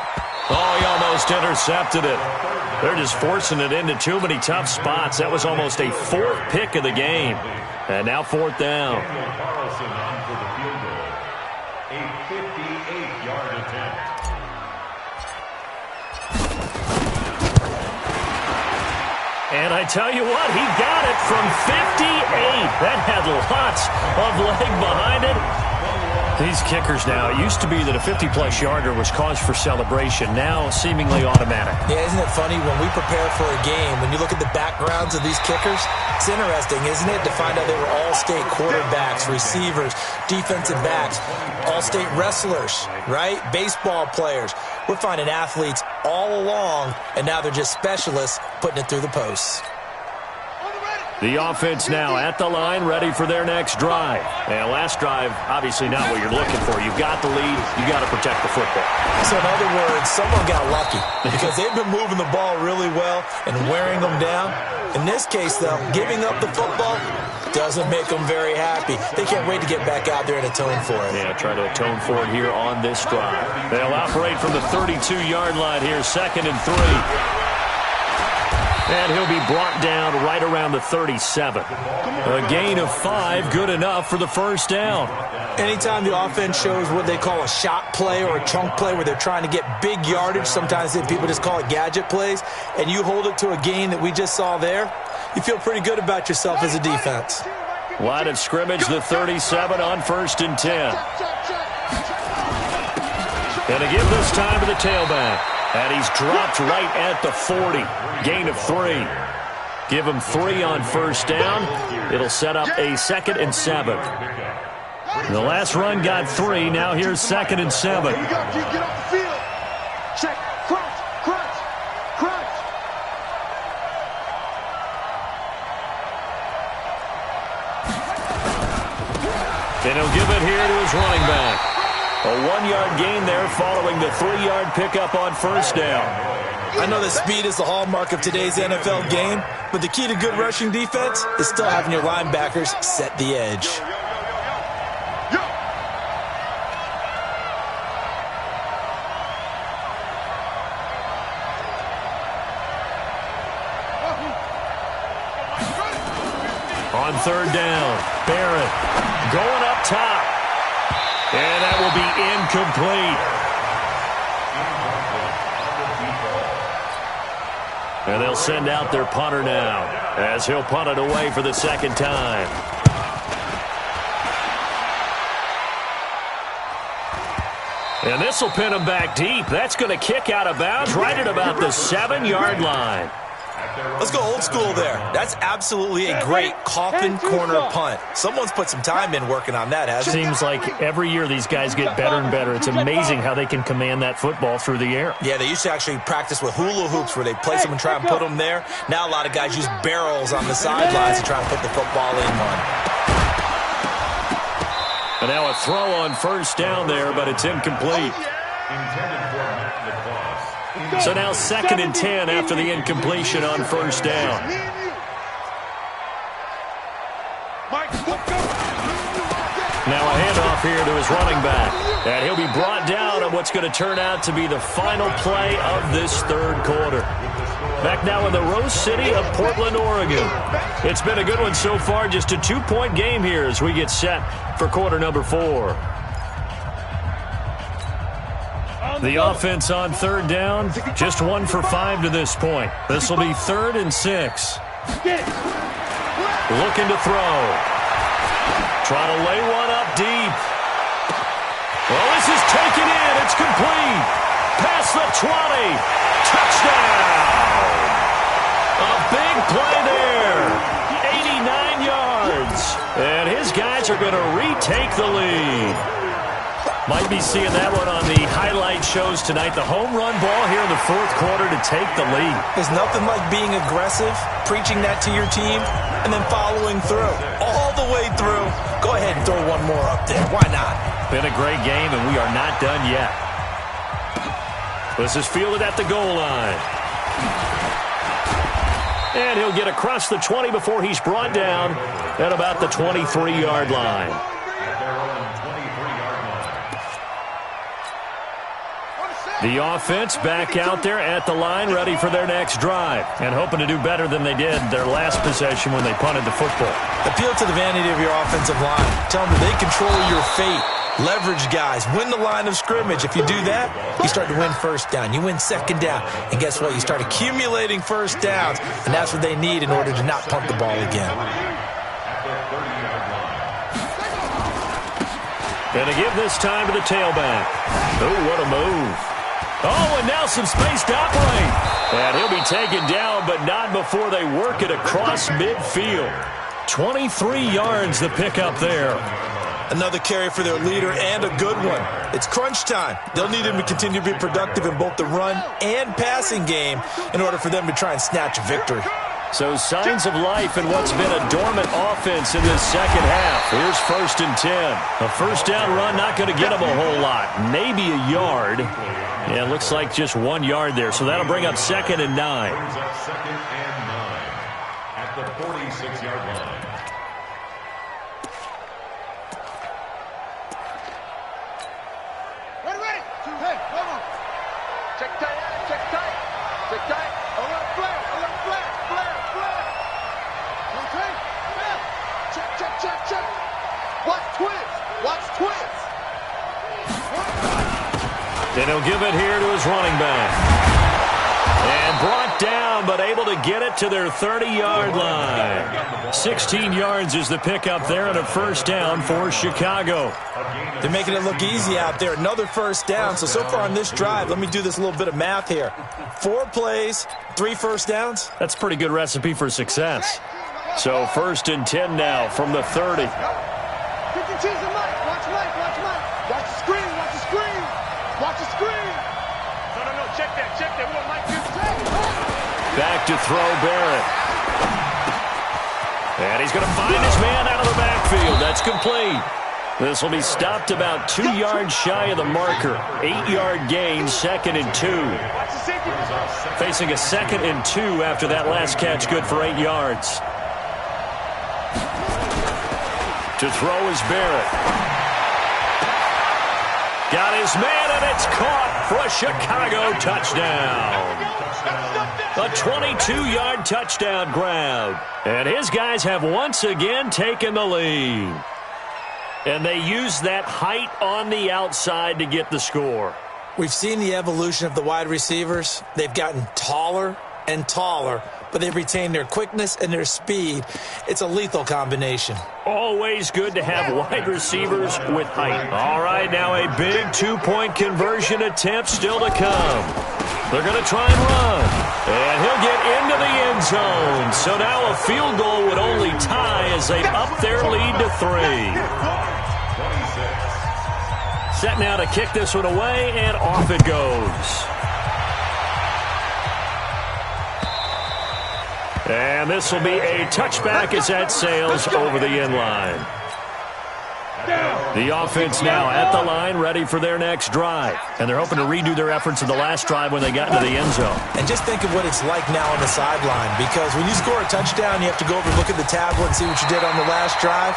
Oh, he almost intercepted it. They're just forcing it into too many tough spots. That was almost a 4th pick of the game. And now 4th down. Carlson on for the field goal. A 58-yard attempt. And I tell you what, he got it from 58. That had lots of leg behind it. These kickers now, it used to be that a 50-plus yarder was cause for celebration. Now, seemingly automatic. Yeah, isn't it funny? When we prepare for a game, when you look at the backgrounds of these kickers, it's interesting, isn't it, to find out they were all-state quarterbacks, receivers, defensive backs, all-state wrestlers, right? Baseball players. We're finding athletes all along, and now they're just specialists putting it through the posts. The offense now at the line, ready for their next drive. And last drive, obviously not what you're looking for. You've got the lead. You've got to protect the football. So in other words, someone got lucky because they've been moving the ball really well and wearing them down. In this case, though, giving up the football doesn't make them very happy. They can't wait to get back out there and atone for it. Yeah, try to atone for it here on this drive. They'll operate from the 32-yard line here, 2nd and 3. And he'll be brought down right around the 37. A gain of 5, good enough for the first down. Anytime the offense shows what they call a shot play or a chunk play where they're trying to get big yardage, sometimes people just call it gadget plays, and you hold it to a gain that we just saw there, you feel pretty good about yourself as a defense. Line of scrimmage, the 37 on 1st and 10. And to give this time to the tailback. And he's dropped right at the 40. Gain of 3. Give him 3 on first down. It'll set up a 2nd and 7. The last run got 3. Now here's 2nd and 7. Here you go. Get off the field. Check. Crunch. And he'll give it here to his running back. A 1-yard gain there following the 3-yard pickup on first down. I know that speed is the hallmark of today's NFL game, but the key to good rushing defense is still having your linebackers set the edge. On 3rd down, Barrett going up top. And that will be incomplete. And they'll send out their punter now as he'll punt it away for the 2nd time. And this will pin him back deep. That's going to kick out of bounds right at about the 7-yard line. Let's go old school there. That's absolutely a great coffin corner punt. Someone's put some time in working on that, hasn't it? Seems like every year these guys get better and better. It's amazing how they can command that football through the air. Yeah, they used to actually practice with hula hoops where they place them and try and put them there. Now a lot of guys use barrels on the sidelines to try and put the football in one. And now a throw on first down there, but it's incomplete. So now 2nd and 10 after the incompletion on first down. Now a handoff here to his running back. And he'll be brought down on what's going to turn out to be the final play of this 3rd quarter. Back now in the Rose City of Portland, Oregon. It's been a good one so far. Just a 2-point game here as we get set for quarter number 4. The offense on 3rd down, just 1 for 5 to this point. This will be 3rd and 6. Looking to throw. Trying to lay one up deep. Well, this is taken in. It's complete. Past the 20. Touchdown. A big play there. 89 yards. And his guys are going to retake the lead. Might be seeing that one on the highlight shows tonight. The home run ball here in the 4th quarter to take the lead. There's nothing like being aggressive, preaching that to your team, and then following through. All the way through. Go ahead and throw one more up there. Why not? Been a great game, and we are not done yet. This is fielded at the goal line. And he'll get across the 20 before he's brought down at about the 23-yard line. The offense back out there at the line, ready for their next drive, and hoping to do better than they did their last possession when they punted the football. Appeal to the vanity of your offensive line. Tell them that they control your fate. Leverage guys. Win the line of scrimmage. If you do that, you start to win first down. You win 2nd down. And guess what? You start accumulating first downs, and that's what they need in order to not punt the ball again. And to give this time to the tailback. Oh, what a move. Oh, and now some space to operate. And he'll be taken down, but not before they work it across midfield. 23 yards the pickup there. Another carry for their leader and a good one. It's crunch time. They'll need him to continue to be productive in both the run and passing game in order for them to try and snatch a victory. So signs of life in what's been a dormant offense in this second half. Here's 1st and 10. A first down run not going to get them a whole lot. Maybe a yard. Yeah, it looks like just 1 yard there. So that'll bring up 2nd and 9. Brings up 2nd and 9 at the 46-yard line. Ready. Hey, come on. Check tight. Check tight. Alert flare. Okay. Check. Watch twins. Then he'll give it here to his running back. And brought down, but able to get it to their 30-yard line. 16 yards is the pickup there and a first down for Chicago. They're making it look easy out there. Another first down. So far on this drive, let me do this little bit of math here. 4 plays, 3 first downs. That's a pretty good recipe for success. So 1st and 10 now from the 30. Pick and choose the mic. Watch Mike. Watch the screen. No. Check that. We want Mike to Back to throw Barrett. And he's going to find his man out of the backfield. That's complete. This will be stopped about 2 yards shy of the marker. 8-yard gain, 2nd and 2. Facing a 2nd and 2 after that last catch, good for 8 yards. To throw is Barrett. Got his man, and it's caught for a Chicago touchdown. A 22-yard touchdown grab. And his guys have once again taken the lead. And they use that height on the outside to get the score. We've seen the evolution of the wide receivers. They've gotten taller and taller, but they've retained their quickness and their speed. It's a lethal combination. Always good to have wide receivers with height. All right, now a big 2-point conversion attempt still to come. They're going to try and run. And he'll get into the end zone. So now a field goal would only tie as they up their lead to 3. Set now to kick this one away, and off it goes. And this will be a touchback as that sails over the end line. The offense now at the line, ready for their next drive. And they're hoping to redo their efforts in the last drive when they got into the end zone. And just think of what it's like now on the sideline, because when you score a touchdown, you have to go over and look at the tablet and see what you did on the last drive.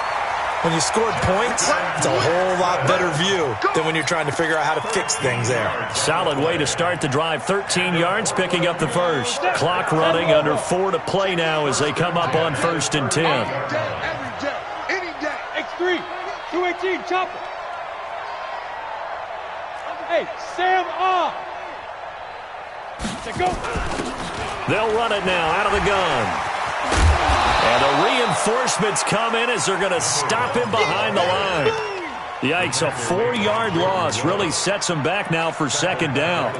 When you scored points, it's a whole lot better view than when you're trying to figure out how to fix things there. Solid way to start the drive. 13 yards, picking up the first. Clock running, under 4 to play now as they come up on 1st and 10. Every day, any day. X3, 218, chopper. Hey, Sam off. Let's go. They'll run it now out of the gun. And the reinforcements come in as they're going to stop him behind the line. Yikes, a 4-yard loss really sets him back now for 2nd down.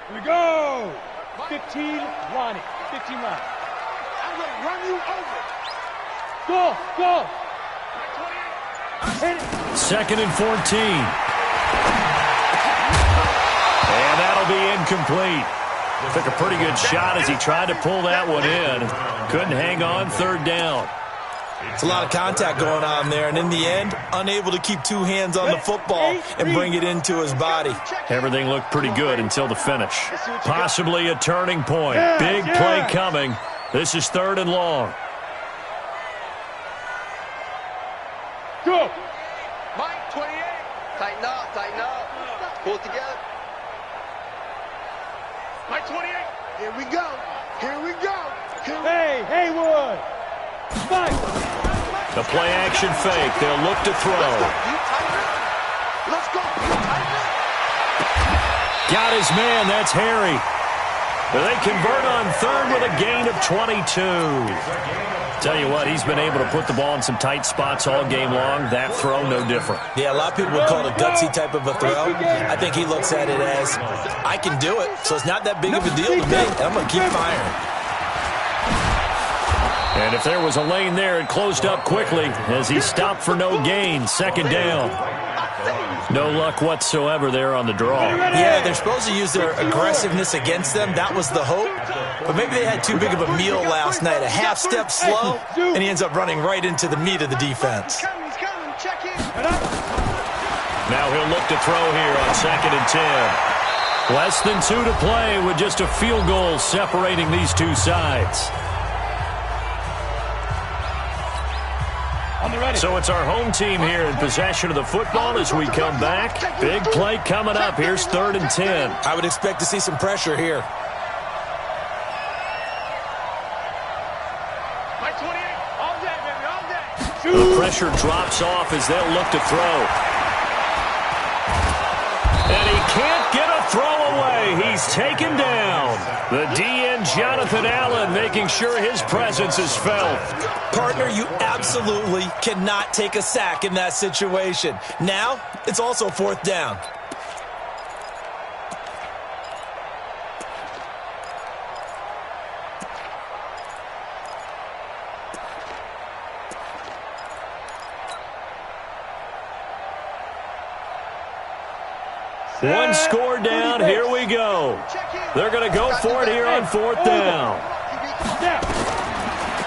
Here we go. 15, Ronnie. 15 line. I'm going to run you over. Go. Hit it. 2nd and 14. And that'll be incomplete. Took a pretty good shot as he tried to pull that one in. Couldn't hang on, 3rd down. It's a lot of contact going on there, and in the end, unable to keep 2 hands on the football and bring it into his body. Everything looked pretty good until the finish. Possibly a turning point. Big play coming. This is 3rd and long. Go. Mike, 28. Tighten up. Pull it together. Mike, 28. Here we go. Hey, Haywood. Fight. The play action fake. They'll look to throw. Got his man. That's Harry. They convert on third with a gain of 22. Tell you what, he's been able to put the ball in some tight spots all game long. That throw, no different. Yeah, a lot of people would call it a gutsy type of a throw. I think he looks at it as, I can do it, so it's not that big of a deal to me. I'm going to keep firing. And if there was a lane there, it closed up quickly as he stopped for no gain. Second down. No luck whatsoever there on the draw. Yeah, they're supposed to use their aggressiveness against them. That was the hope. But maybe they had too big of a meal last night. A half step slow, and he ends up running right into the meat of the defense. Now he'll look to throw here on 2nd and 10. Less than 2 to play with just a field goal separating these two sides. So it's our home team here in possession of the football as we come back. Big play coming up. Here's 3rd and 10. I would expect to see some pressure here. The pressure drops off as they'll look to throw. And he can't get a throw away. He's taken down. The DN, Jonathan Allen, making sure his presence is felt. Partner, you absolutely cannot take a sack in that situation. Now, it's also 4th down. One score down. Here we go. They're going to go for it here on 4th down.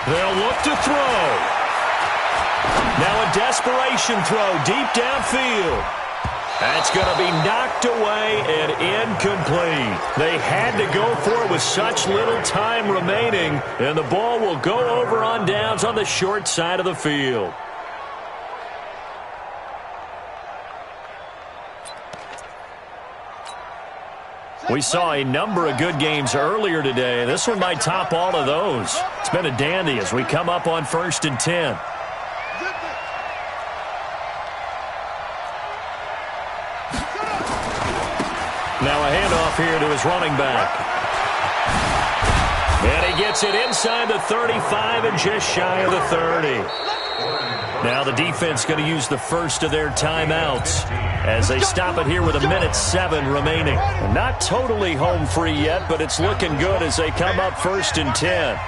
They'll look to throw. Now a desperation throw deep downfield. That's going to be knocked away and incomplete. They had to go for it with such little time remaining, and the ball will go over on downs on the short side of the field. We saw a number of good games earlier today. This one might top all of those. It's been a dandy as we come up on 1st and 10. Now a handoff here to his running back. And he gets it inside the 35 and just shy of the 30. Now the defense going to use the first of their timeouts as they stop it here with 1:07 remaining. Not totally home free yet, but it's looking good as they come up 1st and 10.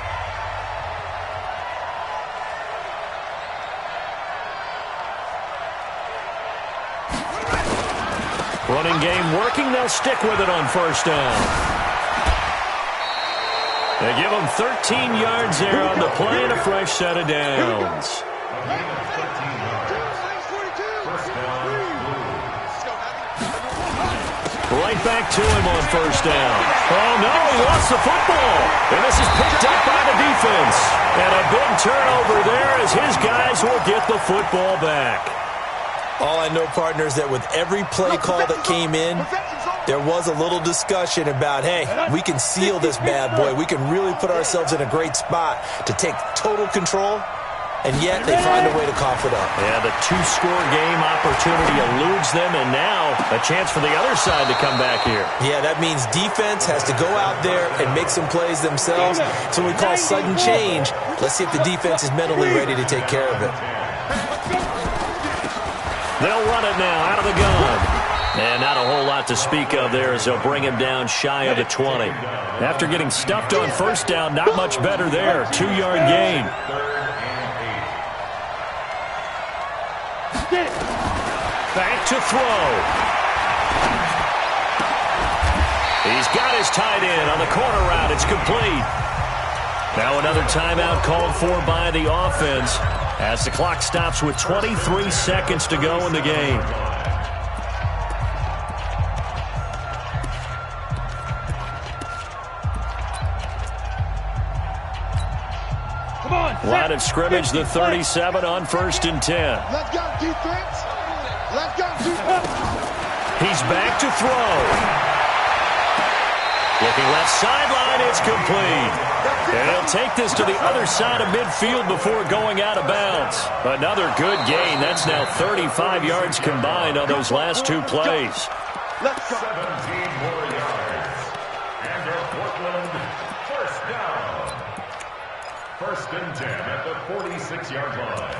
Running game working. They'll stick with it on 1st down. They give them 13 yards there on the play and a fresh set of downs. Right back to him on 1st down. Oh, no, he lost the football. And this is picked up by the defense. And a big turnover there as his guys will get the football back. All I know, partner, is that with every play call that came in, there was a little discussion about, hey, we can seal this bad boy. We can really put ourselves in a great spot to take total control. And yet they find a way to cough it up. Yeah, the 2-score game opportunity eludes them, and now a chance for the other side to come back here. Yeah, that means defense has to go out there and make some plays themselves. So we call sudden change. Let's see if the defense is mentally ready to take care of it. They'll run it now out of the gun. And not a whole lot to speak of there as they'll bring him down shy of the 20. After getting stuffed on 1st down, not much better there. 2-yard gain. Back to throw. He's got his tight end on the corner route. It's complete. Now another timeout called for by the offense as the clock stops with 23 seconds to go in the game. Line of scrimmage, the 37 on 1st and 10. Let's go, defense. Let's go, defense. He's back to throw. Looking left sideline, it's complete. And he'll take this to the other side of midfield before going out of bounds. Another good gain. That's now 35 yards combined on those last 2 plays. Let's go. First and 10 at the 46-yard line.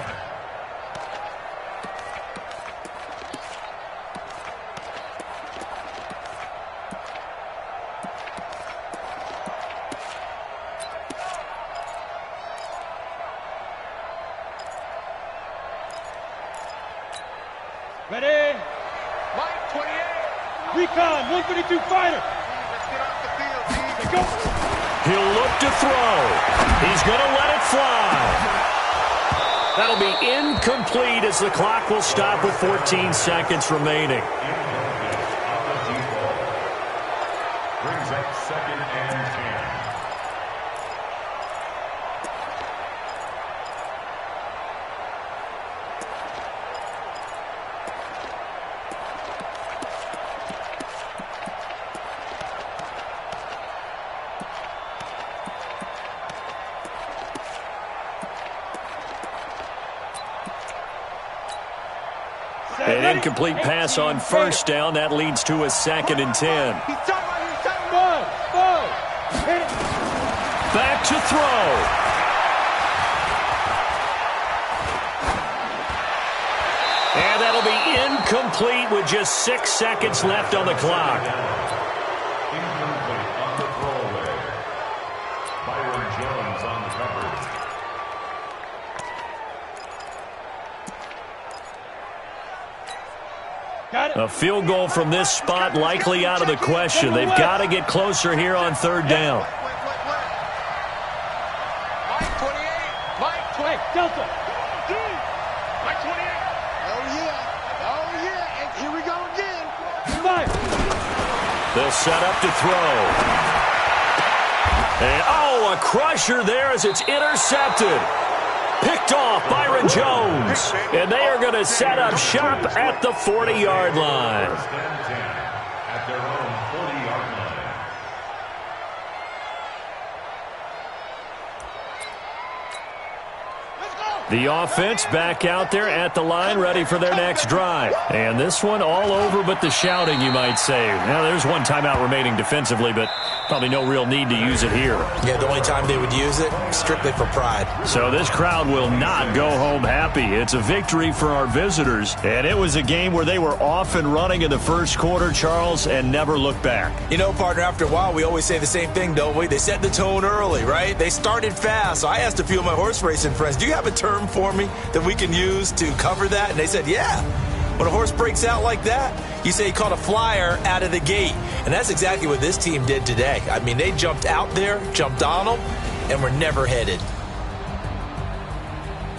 Ready? Mike 28. Recon, 152 fighter. Let's get off the field, team. Let's go. He'll look to throw. He's going to let it fly. That'll be incomplete as the clock will stop with 14 seconds remaining. Brings up second and 10. An incomplete pass on first down. That leads to a second and 10. He's talking Hit it. Back to throw. And that'll be incomplete with just 6 seconds left on the clock. Incomplete on the throwaway. Byron Jones on the coverage. Got it. A field goal from this spot likely out of the question. They've got to get closer here on third down. Mike 28. Mike 20. Hey, Delta. Mike 28. Oh, yeah. Oh, yeah. And here we go again. Fire. They'll set up to throw. And, oh, a crusher there as it's intercepted. Picked off Byron Jones. And they are going to set up shop at the 40-yard line. First and 10 at their own 40-yard line. The offense back out there at the line, ready for their next drive. And this one all over but the shouting, you might say. Now, there's one timeout remaining defensively, but probably no real need to use it here. Yeah, the only time they would use it, strictly for pride. So this crowd will not go home happy. It's a victory for our visitors, and it was a game where they were off and running in the first quarter, Charles, and never looked back. You know, partner, after a while, we always say the same thing, don't we? They set the tone early, right? They started fast. So I asked a few of my horse racing friends, do you have a term for me that we can use to cover that? And they said, yeah. When a horse breaks out like that, you say he caught a flyer out of the gate. And that's exactly what this team did today. I mean, they jumped out there, jumped on them, and were never headed.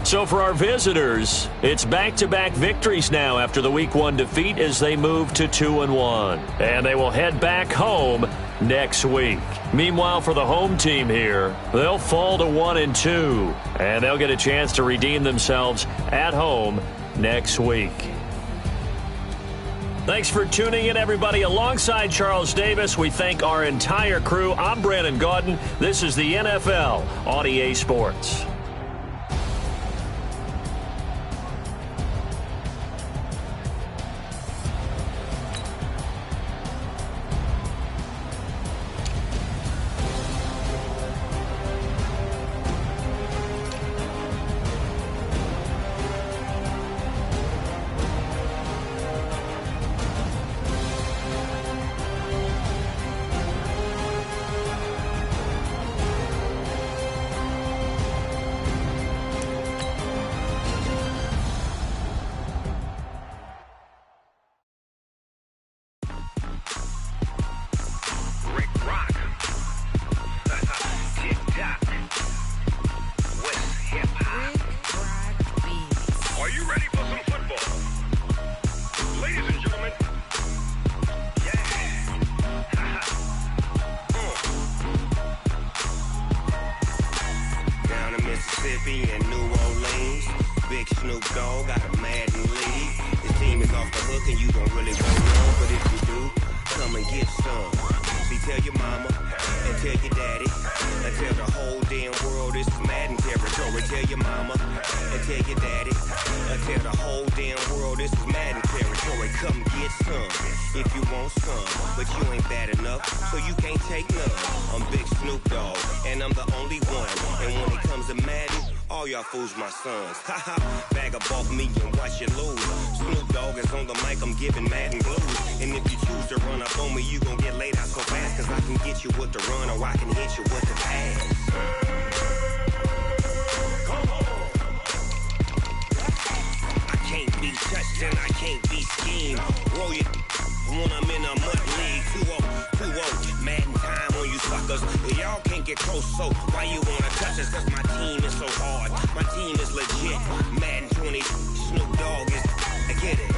So for our visitors, it's back-to-back victories now after the Week 1 defeat as they move to 2-1. And they will head back home next week. Meanwhile, for the home team here, they'll fall to 1-2. And they'll get a chance to redeem themselves at home next week. Thanks for tuning in, everybody. Alongside Charles Davis, we thank our entire crew. I'm Brandon Gaudin. This is the NFL on EA Sports. Hook and you don't really want none, but if you do, come and get some. See, tell your mama and tell your daddy and tell the whole damn world this is Madden territory. Tell your mama and tell your daddy and tell the whole damn world this is Madden territory. Come get some if you want some, but you ain't bad enough, so you can't take none. I'm Big Snoop Dogg, and I'm the only one. And when it comes to Madden, all y'all fools my sons. Haha, bag up off me and watch you lose. Snoop Dogg is on the mic, I'm giving Madden blues. And if you choose to run up on me, you gon' get laid out so fast, cause I can get you with the run or I can hit you with the pass. I can't be touched and I can't be schemed. Roll you when I'm in a mud league. 2-0, Madden time on you suckers. Y'all can't get close, so why you wanna touch us? Cause my team is so hard, my team is legit. Madden 20, Snoop Dogg is, I get it.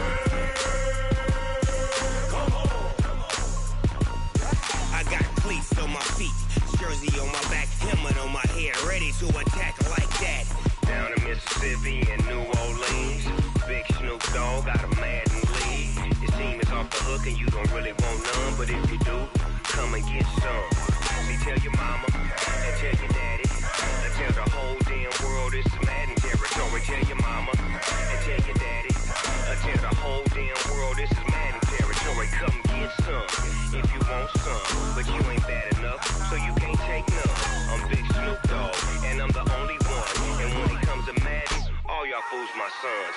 I got cleats on my feet, jersey on my back, helmet on my head, ready to attack like that. Down in Mississippi and New Orleans, Big Snoop Dogg got a Madden league. Your team is off the hook and you don't really want none, but if you do, come and get some. See, tell your mama and tell your daddy and tell the whole damn world this is Madden territory. Tell your mama and tell your daddy and tell the whole damn world this is Madden territory. Come get some if you want some, but you ain't bad enough, so you can't take none. I'm Big Snoop Dogg, and I'm the only one. And when it comes to Madden, all y'all fools my sons.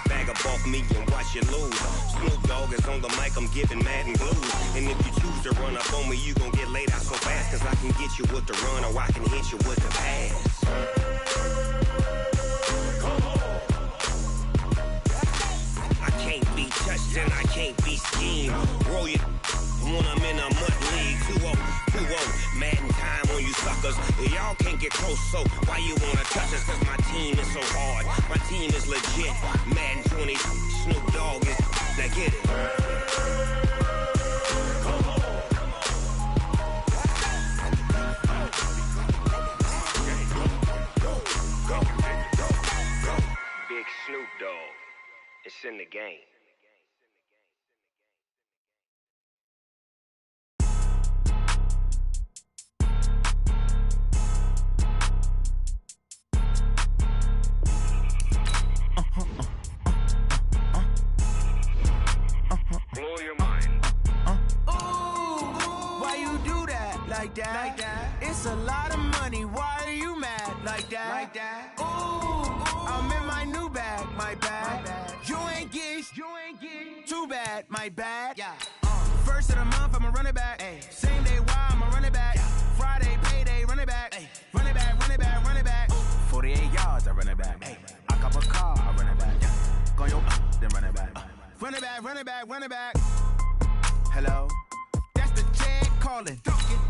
Bag up off me and watch you lose. Snoop Dogg is on the mic, I'm giving Madden blues. And if you choose to run up on me, you gon' get laid out so fast, cause I can get you with the run or I can hit you with the pass. I can't be touched and I can't be schemed. Roll you when I'm in a mud league. 2-0, Madden time on you suckers. Y'all can't get close, so why you wanna touch us? Cause my team is so hard, my team is legit. Madden 20, Snoop Dogg is, now get it. Big Snoop Dogg, it's in the game. Blow your mind. Why you do that? Like that? It's a lot of money. Why are you mad? Like that? I'm in my new bag. My bad. You ain't getting too bad. My bad. Yeah. First of the month, I'ma run it back. Ay. Same day, why I'ma run it back. Yeah. Friday, payday, run it back. Ay. Run it back, run it back, run it back. 48 yards, I run it back. Ay. I cop a car, I run it back. Yeah. Go yo, then run it back. Run it back, run it back, run it back. Hello? That's the check calling.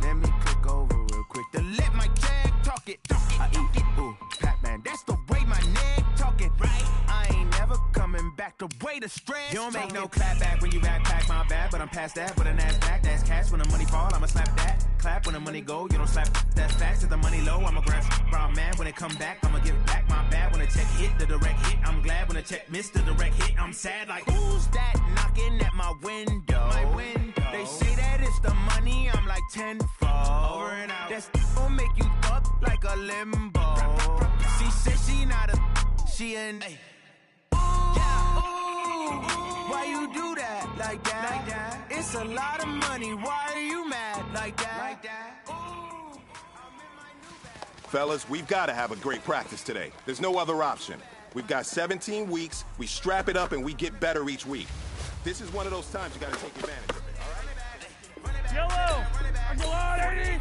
Let me click over real quick to let my check talk it. I eat it, ooh, Pac-Man. That's the way my neck talking. Right? I ain't never coming back the way the stress. You don't make no clap back when you backpack, my bad. But I'm past that with an ass back. That's cash when the money fall, I'ma slap that. Clap when the money go, you don't slap. That's facts. If the money low, I'ma grab brown man. When it come back, I'ma give it back. My bad when the check hit, the direct hit. I'm glad when the check missed the direct hit. I'm sad like, who's that knocking at my window? My window. They say that it's the money, I'm like tenfold. Over and out. That's gon' make you up like a limbo. She said she not a, she an. Ay. Why you do that? Like that? It's a lot of money. Why are you mad? Like that? Fellas, we've got to have a great practice today. There's no other option. We've got 17 weeks. We strap it up and we get better each week. This is one of those times you got to take advantage of it. All right? Yellow! I'm the line, 80!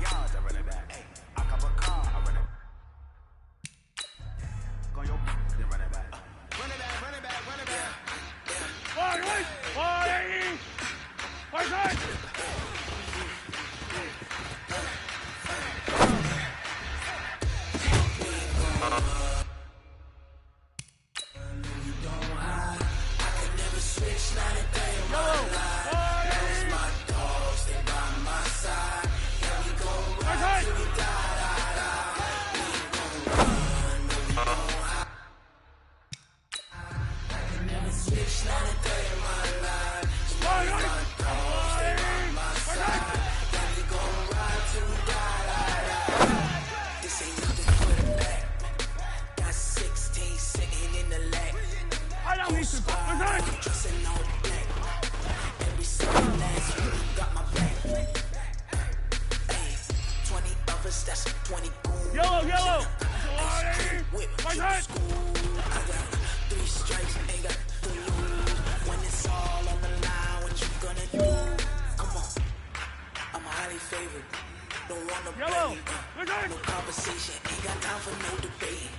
waiting.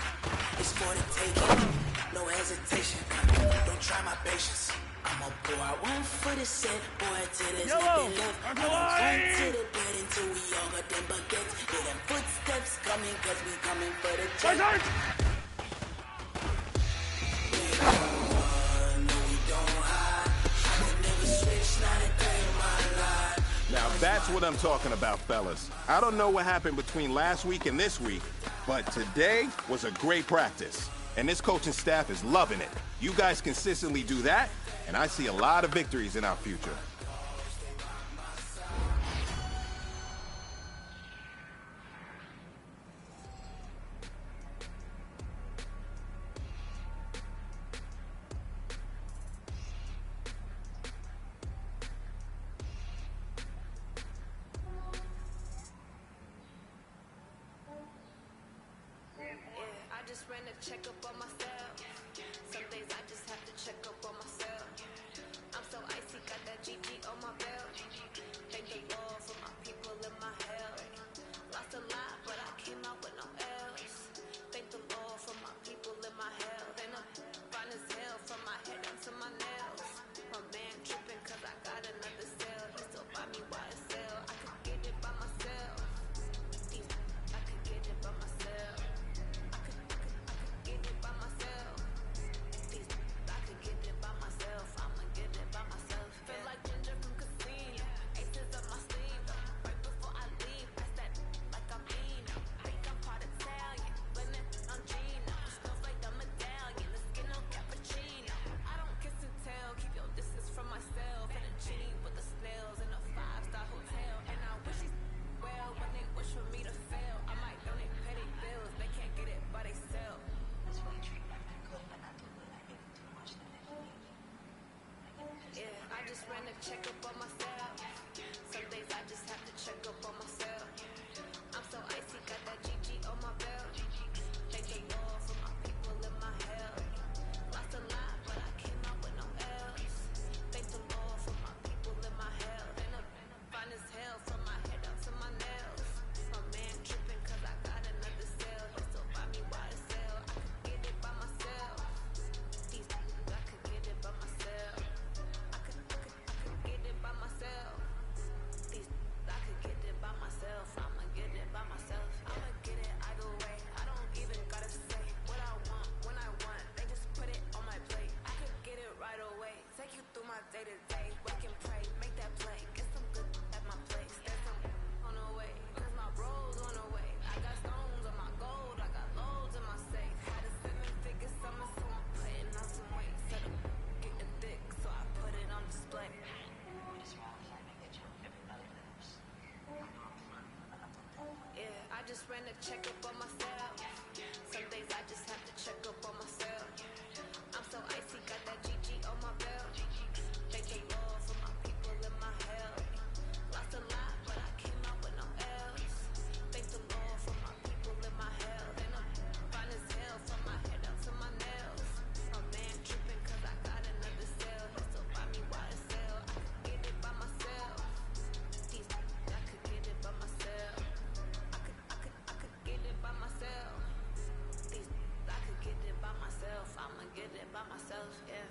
It's for the taking, no hesitation. Don't try my patience. I'ma pour out one for the set, boy, till there's nothing left. I'ma run to the bed until we all got them baguettes. Hear them footsteps coming, cause we coming for the check. Now that's what I'm talking about, fellas. I don't know what happened between last week and this week, but today was a great practice. And this coaching staff is loving it. You guys consistently do that, and I see a lot of victories in our future. Ran a check up on myself. Some days I just have to check up on myself. I'm so icy, got that GG on my belt. Thank the Lord for my people in my hell. Lost a lot, but I came out with no L's. Thank the Lord for my people in my hell. And I'm fine as hell from my head down to my nails. My man tripping cause I got another cell. He still buy me YSL. I could get it by myself. I could get it by myself. Get it by myself. I could get it by myself. I'ma get it by myself. Feel like Ginger from Casino. Aces up my sleeve. Right before I leave, pass that like I'm Nina. Think I'm part Italian, blending on Gina. Smells like the medallion, the skin on cappuccino. I don't kiss and tell, keep your distance from myself. Fettuccine with the snails in a 5-star hotel. And I wish he's well when they wish for me to fail. I might donate petty bills, they can't get it by themselves. Yeah, I just ran a check up on myself. Some days I just have to check up on myself. I'm so icy, got that GG on my belt. Thank the Lord for my people in my hell. Lost a lot, but I came out with no L's. Thank the Lord for my people in my hell. And I'm fine as hell from my head down to my nails. My man tripping cause I got another cell. He still buy me YSL. I could get it by myself. I could get it by myself. I could get it by myself. I could get it by myself. I'ma get it by myself. I'ma get it either way. I don't even gotta say what I want when I want. They just put it on my plate. I could get it right away. Take you through my day to day. Wake and pray, make that play. Get some good at my place. There's some on the way. Cause my bros on the way. I got stones on my gold. I got loads in my safe. Had a 7-figure summer, so I'm putting on some weight. Set up, getting thick, so I put it on display. Yeah, I just ran a check up on myself. Some days I just have to check up on myself. I'm so icy, got that GG on my belt. Thank the Lord for my people in my hell. Lost a lot, but I came out with no L's. Thank the Lord for my people in my hell. And I'm fine as hell from my head down to my nails. My man tripping cause I got another cell. He still buy me YSL. I could get it by myself. I could get it by myself. I could get it by myself. I could get it by myself. I'ma get it by myself, yeah.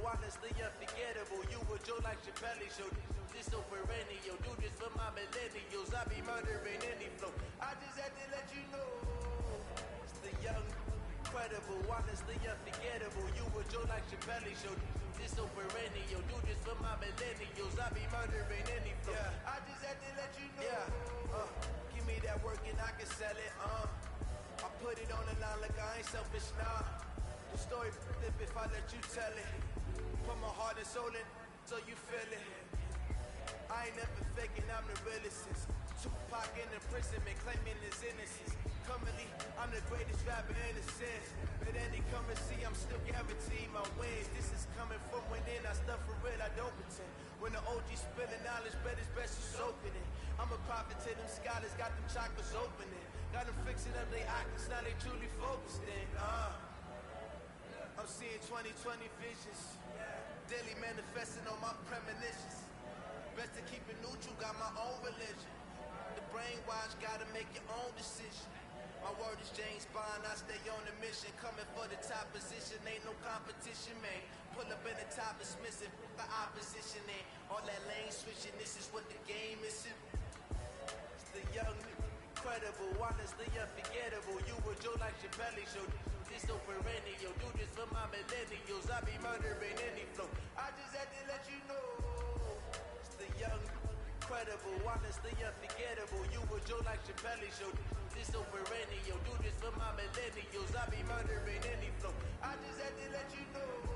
Honestly unforgettable. You were Joe like Chappelle show. This so perennial. Do this for my millennials. I be murdering any flow. I just had to let you know. It's the young, incredible, honestly unforgettable. You were Joe like Chappelle show. This so perennial. Do this for my millennials. I be murdering any flow. Yeah. I just had to let you know. Yeah. Give me that work and I can sell it. I put it on the line like I ain't selfish now. The story flip if I let you tell it. Put my heart and soul in so you feel it. I ain't never faking, I'm the realest since Tupac in imprisonment, claiming his innocence. Currently, I'm the greatest rapper in a sense. But any come and see, I'm still guaranteed my wins. This is coming from within, I stuff for real, I don't pretend. When the OG spilling knowledge, bet it's best you soaking it. I'm a prophet to them scholars, got them chakras opening. Got them fixing up their optics, now they truly focused in. I'm seeing 2020 visions. Daily manifesting on my premonitions. Best to keep it neutral, got my own religion. The brainwash, gotta make your own decision. My word is James Bond, I stay on the mission. Coming for the top position, ain't no competition, man. Pull up in the top, it's missing, the opposition ain't. All that lane switching, this is what the game is. It's the young, incredible, honestly unforgettable. You were Joe like your belly show. This so perennial, do this for my millennials. I be murdering any flow. I just had to let you know. It's the young, incredible, honestly unforgettable. You were Joe like your belly show. This so perennial, do this for my millennials. I be murdering any flow. I just had to let you know.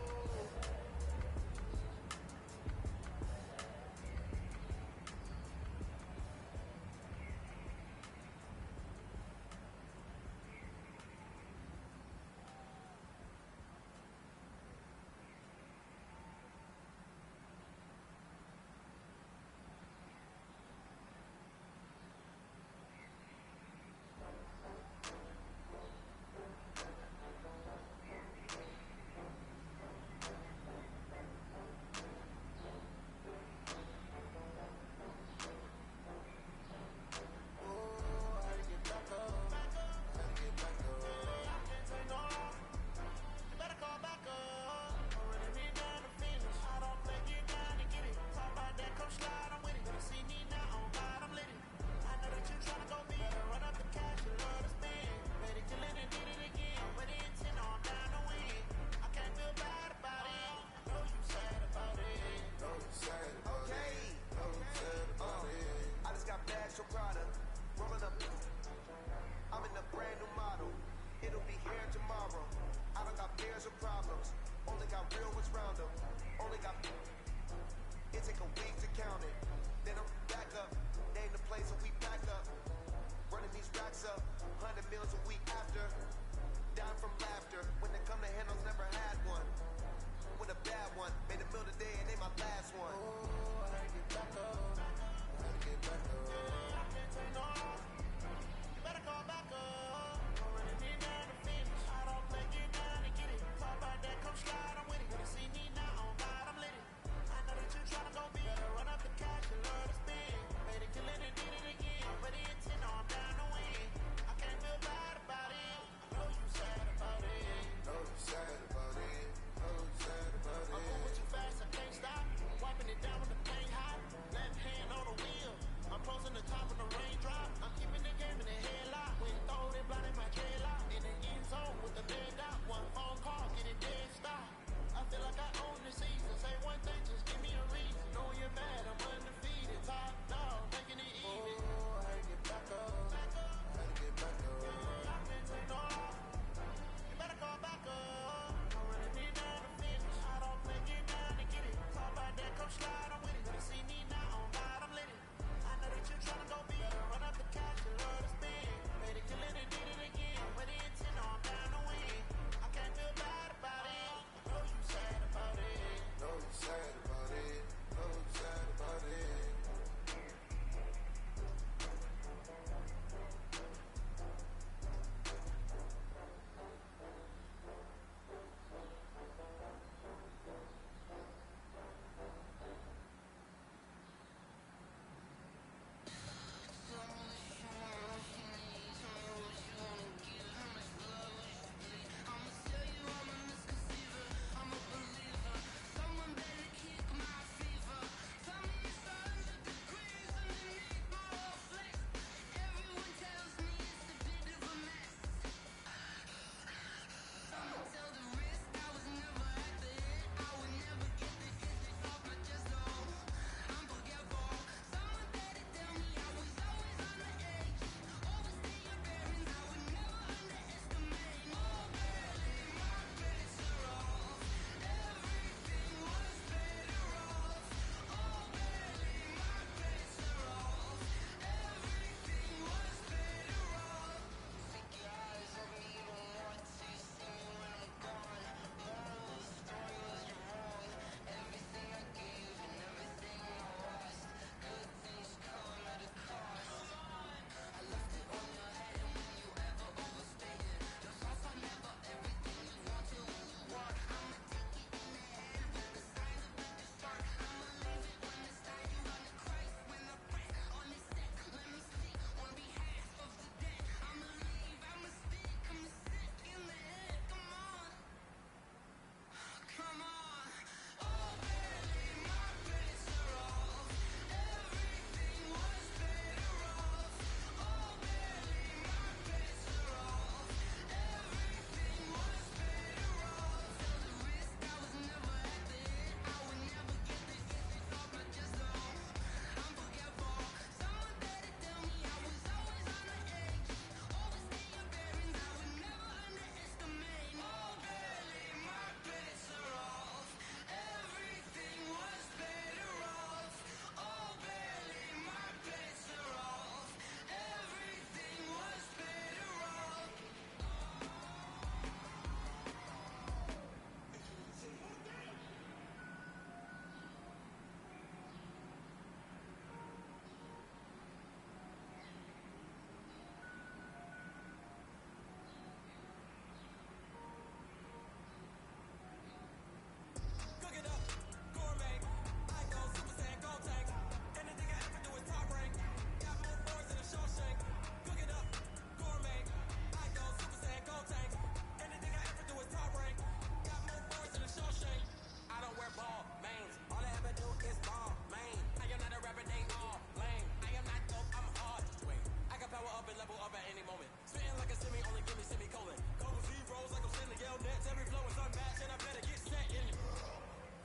and level up at any moment. Spitting like a semi, only give me semicolon. Cold zeros like I'm sending yell nets. Every flow is unmatched, and I better get set in.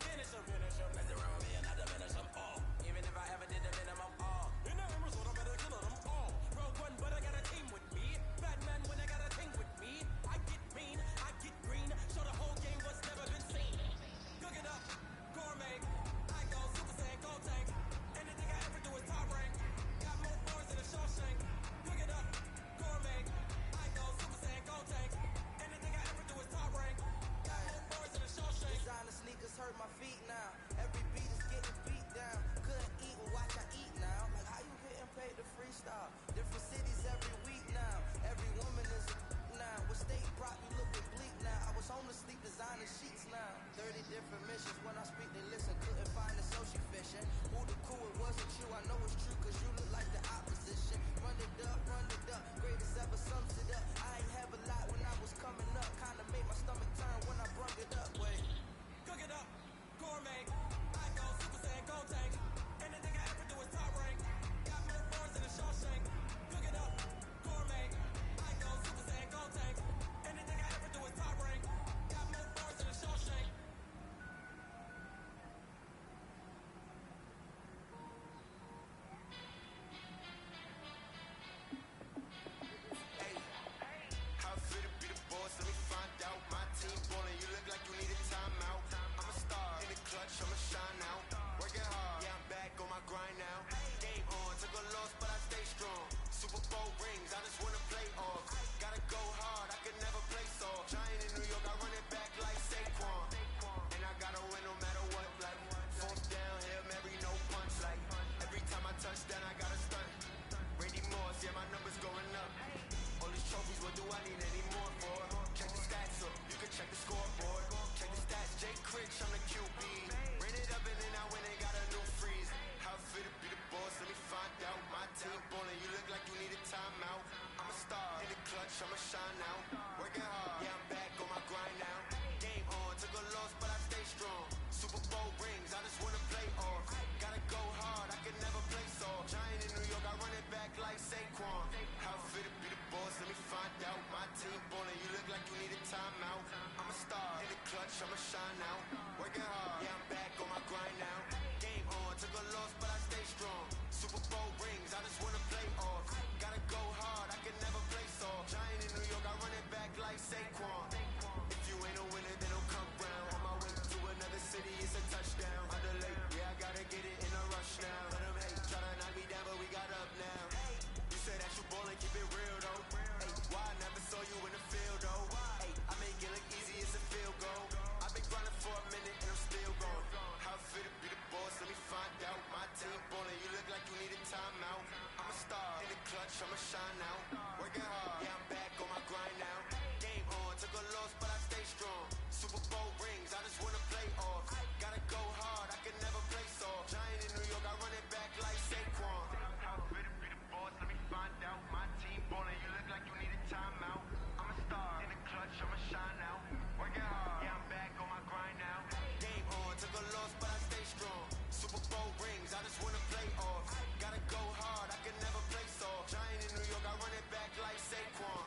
Finish them. Mess around with me and I diminish them all. Even if I ever did the minimum all. In the result, I better kill them all. Rogue one, but I got a team with me. Batman when I got a team with me. I get mean, I get green. Show the whole game what's never been seen. Cook it up, gourmet. I go Super Saiyan, Gold Tank. Anything I ever do is top rank. Got more boards than a Shawshank. Cook it up, gourmet. I go Super Saiyan, Gold Tank. Anything I ever do is top rank. Got more boards than a Shawshank. Designer sneakers hurt my feet now. Every beat is getting beat down. Couldn't eat and watch I eat now. Like how you getting paid to freestyle? Different cities every week now. Every woman is a now. What state brought me looking bleak now? I was homeless, sleep designer sheets now. 30 different missions. When I speak, they listen. Couldn't find it, so she fishing. Who the cool? It wasn't you. I know it's true, cause you look like the opposition. Run it up, greatest ever sums it up. I ain't have a lot when I was coming up. Kinda made my stomach turn when I brung it up. Wait. Cook it up, gourmet. I go Super Saiyan, Gold Tank. Anything I ever do is top rank. Got more boards than a Shawshank. Cook it up, gourmet. I go Super Saiyan, Gold Tank. Anything I ever do is top rank. Got more boards than a Shawshank. Hey, how it feel to be the boss? Let me find out. My team ballin', you look like you need a timeout. I'm a star in the clutch, I'ma shine out. Working hard, yeah, I'm back on my grind now. Game on, took a loss, but I stay strong. Super Bowl rings, I just wanna play off. Gotta go hard, I can never play soft. Giant in New York, I run it back like Saquon. And I gotta win no matter what, like fourth down, Hail Mary, no punch. Like every time I touch down, I gotta stunt. Randy Moss, yeah, my numbers going up. All these trophies, what do I need any more for? Check the stats up, you can check the scoreboard. Check the stats, Jay Critch, I'm the QB. Ran it up and then I went and got a new freeze. How it feel to be the boss, let me find out. My team ballin', you look like you need a timeout. I'm a star in the clutch, I'ma shine out. Working hard, yeah, I'm back on my grind now. Game on, took a loss, but I stay strong. Super Bowl rings, I just wanna play off. Gotta go hard, I can never play soft. Giant in New York, I run it back like Saquon. How it feel to be the boss, let me find out. My team ballin', you look like you need a timeout. I'm a star in the clutch, I'ma shine out. Working hard, yeah, I'm back on my grind now. Game on, took a loss, but I stay strong. Super Bowl rings, I just wanna play off. Gotta go hard, I can never play soft. Giant in New York, I run it back like Saquon. If you ain't a winner, then don't come round. On my way to another city, it's a touchdown. Underlay, yeah, I gotta get it in a rush now. Let them hate, try to knock me down, but we got up now. You say that you ballin', keep it real though. Hey, why I never saw you in the field though? Hey, I make it look easy, it's a field goal. I've been grinding for a minute and I'm still going. How it feel to be the boss, let me find out. My team ballin', you look like you need a timeout. I'm a star in the clutch, I'ma shine out. Working hard, yeah, I'm back on my grind now. Game on, took a loss, but I stay strong. Super Bowl rings, I just wanna play off. Gotta go hard, I can never play soft. Giant in New York, I run it back like Saquon. How it feel to be the boss, let me find out. My team ballin', you look like you need a timeout. I'm a star in the clutch, I'ma shine out. Working hard, yeah, I'm back on my grind now. Game on, took a loss, but I stay strong. Super Bowl rings, I just wanna play off. Gotta go hard, I can never play soft. Giant in New York, I run it back like Saquon.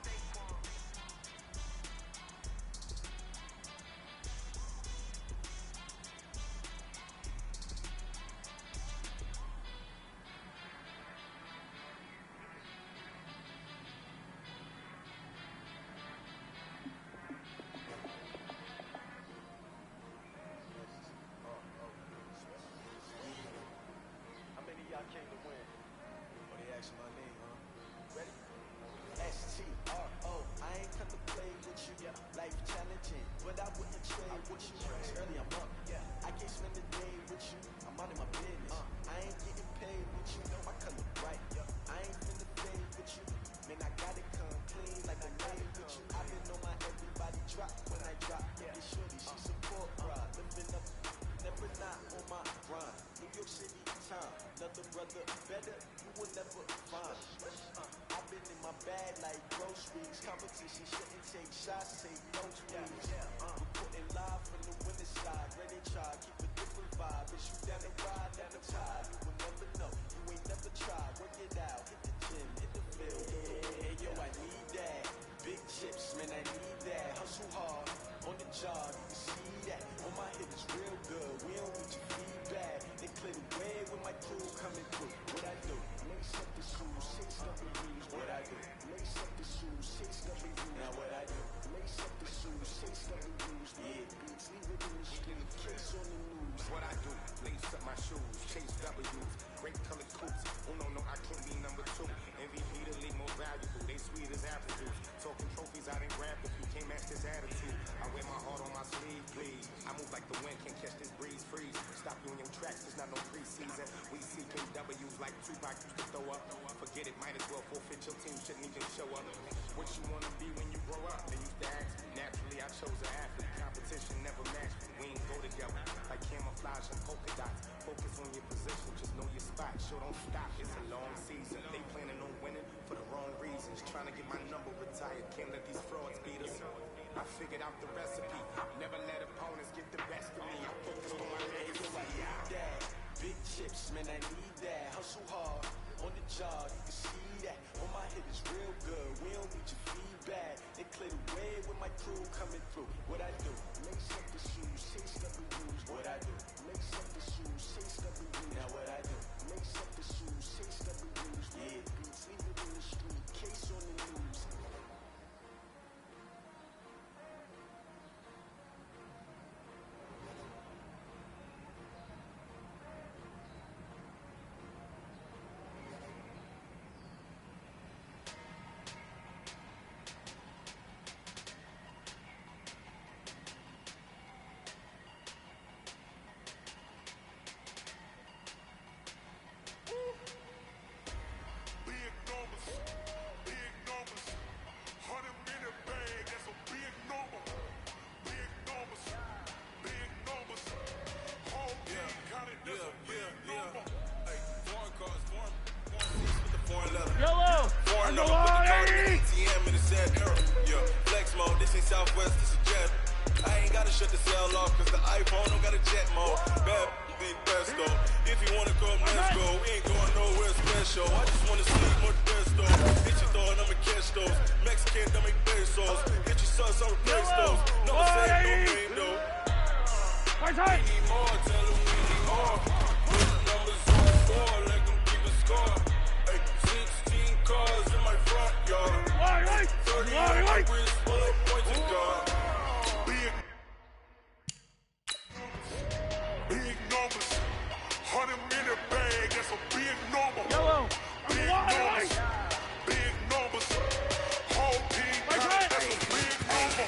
How many of y'all came to win? Oh, they asking my name, huh? Ready? S-T-R-O, I ain't come to play with you, life challenging, but I wouldn't trade with you. Early I'm up, I can't spend the day with you, I'm out of my business. I ain't getting paid with you, my color bright. I ain't finna play with you, man, I gotta come clean like a name with you. I've been on my everybody drop when I drop. This shorty, she support pride, living up, never not on my grind. New York City time, another brother better, you will never find. I've been in my bag like groceries. Competition shouldn't take shots, take no please. We're putting live from the winning side. Ready try, keep a different vibe. Is you down the ride, down the tide? You will never know, you ain't never tried. Work it out, hit the gym, hit the Hey, yo, I need that. Big chips, man, I need that. Hustle hard on the job, you can see that. On my hip is real good. We don't need your feedback. They clear the way with my crew coming through. What I do? Lace up the shoes, 6 W's. What I do? Lace up the shoes, 6 W's. Now what I do? Lace up the shoes, 6 W's. Yeah, beats, leave it in the street. Case on the news. What I do? Lace up my shoes, chase W's. Great colored coops. Oh no, I can't be number 2. MVP the league more valuable. They sweet as apple juice. Talking trophies, I didn't grab if you can't match this attitude. I wear my heart on my sleeve, please. I move like the wind, can't catch this breeze, freeze. Stop you in your tracks, there's not no preseason. We CKWs like Tupac used to throw up. Forget it, might as well forfeit your team, shouldn't even show up. What you wanna be when you grow up? They used to ask me. Naturally, I chose an athlete. Competition never matched me. We ain't go together. Like camouflage and polka dots. Focus on your position, just know your spot. Sure, don't stop, it's a long season. They planning on winning for the wrong reasons. Trying to get my number retired, can't let these frauds beat us. I figured out the recipe. Never let opponents get the best of me. I focus on my legacy. I need that. Big chips, man, I need that. Hustle hard on the job, you can see that. On my hip is real good. We don't need your feedback. They clear the way with my crew coming through. What I do? Lace up the shoes, 6 W's. What I do? Lace up the shoes, 6 W's. Now what I do? Lace up the shoes, 6 W's. Yeah, beats, leave it in the street. Case on the news. Southwest, this is jet. I ain't gotta shut the cell off, cause the iPhone don't got a jet mode. Bad be best though. If you wanna come, let's go. We ain't going nowhere special. I just wanna see more best though. Hit your thought, I'ma catch those. Mexican, don't make pesos. Hit your sons, I'll replace those. No say no name though. We need more, tell them we need more. Put the numbers on the floor, let them keep a score. Hey, 16 cars in my front yard. 30 on my wrist, full of points and guard. Big numbers, 100 minute bag, that's a big number. Big numbers, big numbers. Whole team, that's a big number.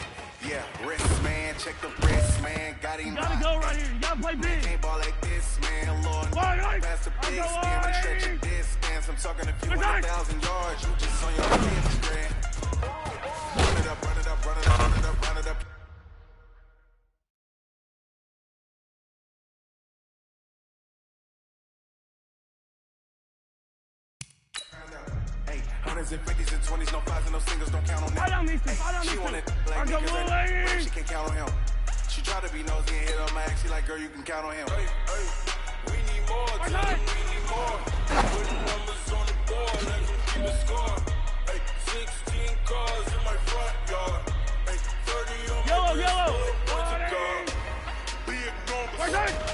Yeah, wrist man, check the wrist man, got him. Gotta go right here, you gotta play big. Can't ball like this, man, Lord. Pass the big stand, when stretch your distance. I'm talking a few 100,000 yards, you just on your Instagram. Run it up, run it up, run it up, run it up, run it up. Hey, hundreds and 50s and 20s, no 5s and no singles, don't count on that. She want it like me, cause she can't count on him. She try to be nosy and hit her max. She like, girl, you can count on him. Hey, hey, we need more, tell them we need more. Put the numbers on the board, let them keep a score. Hey, 16 cars in my front yard. Hey, 30 on my wrist, full of points and guard. Big numbers,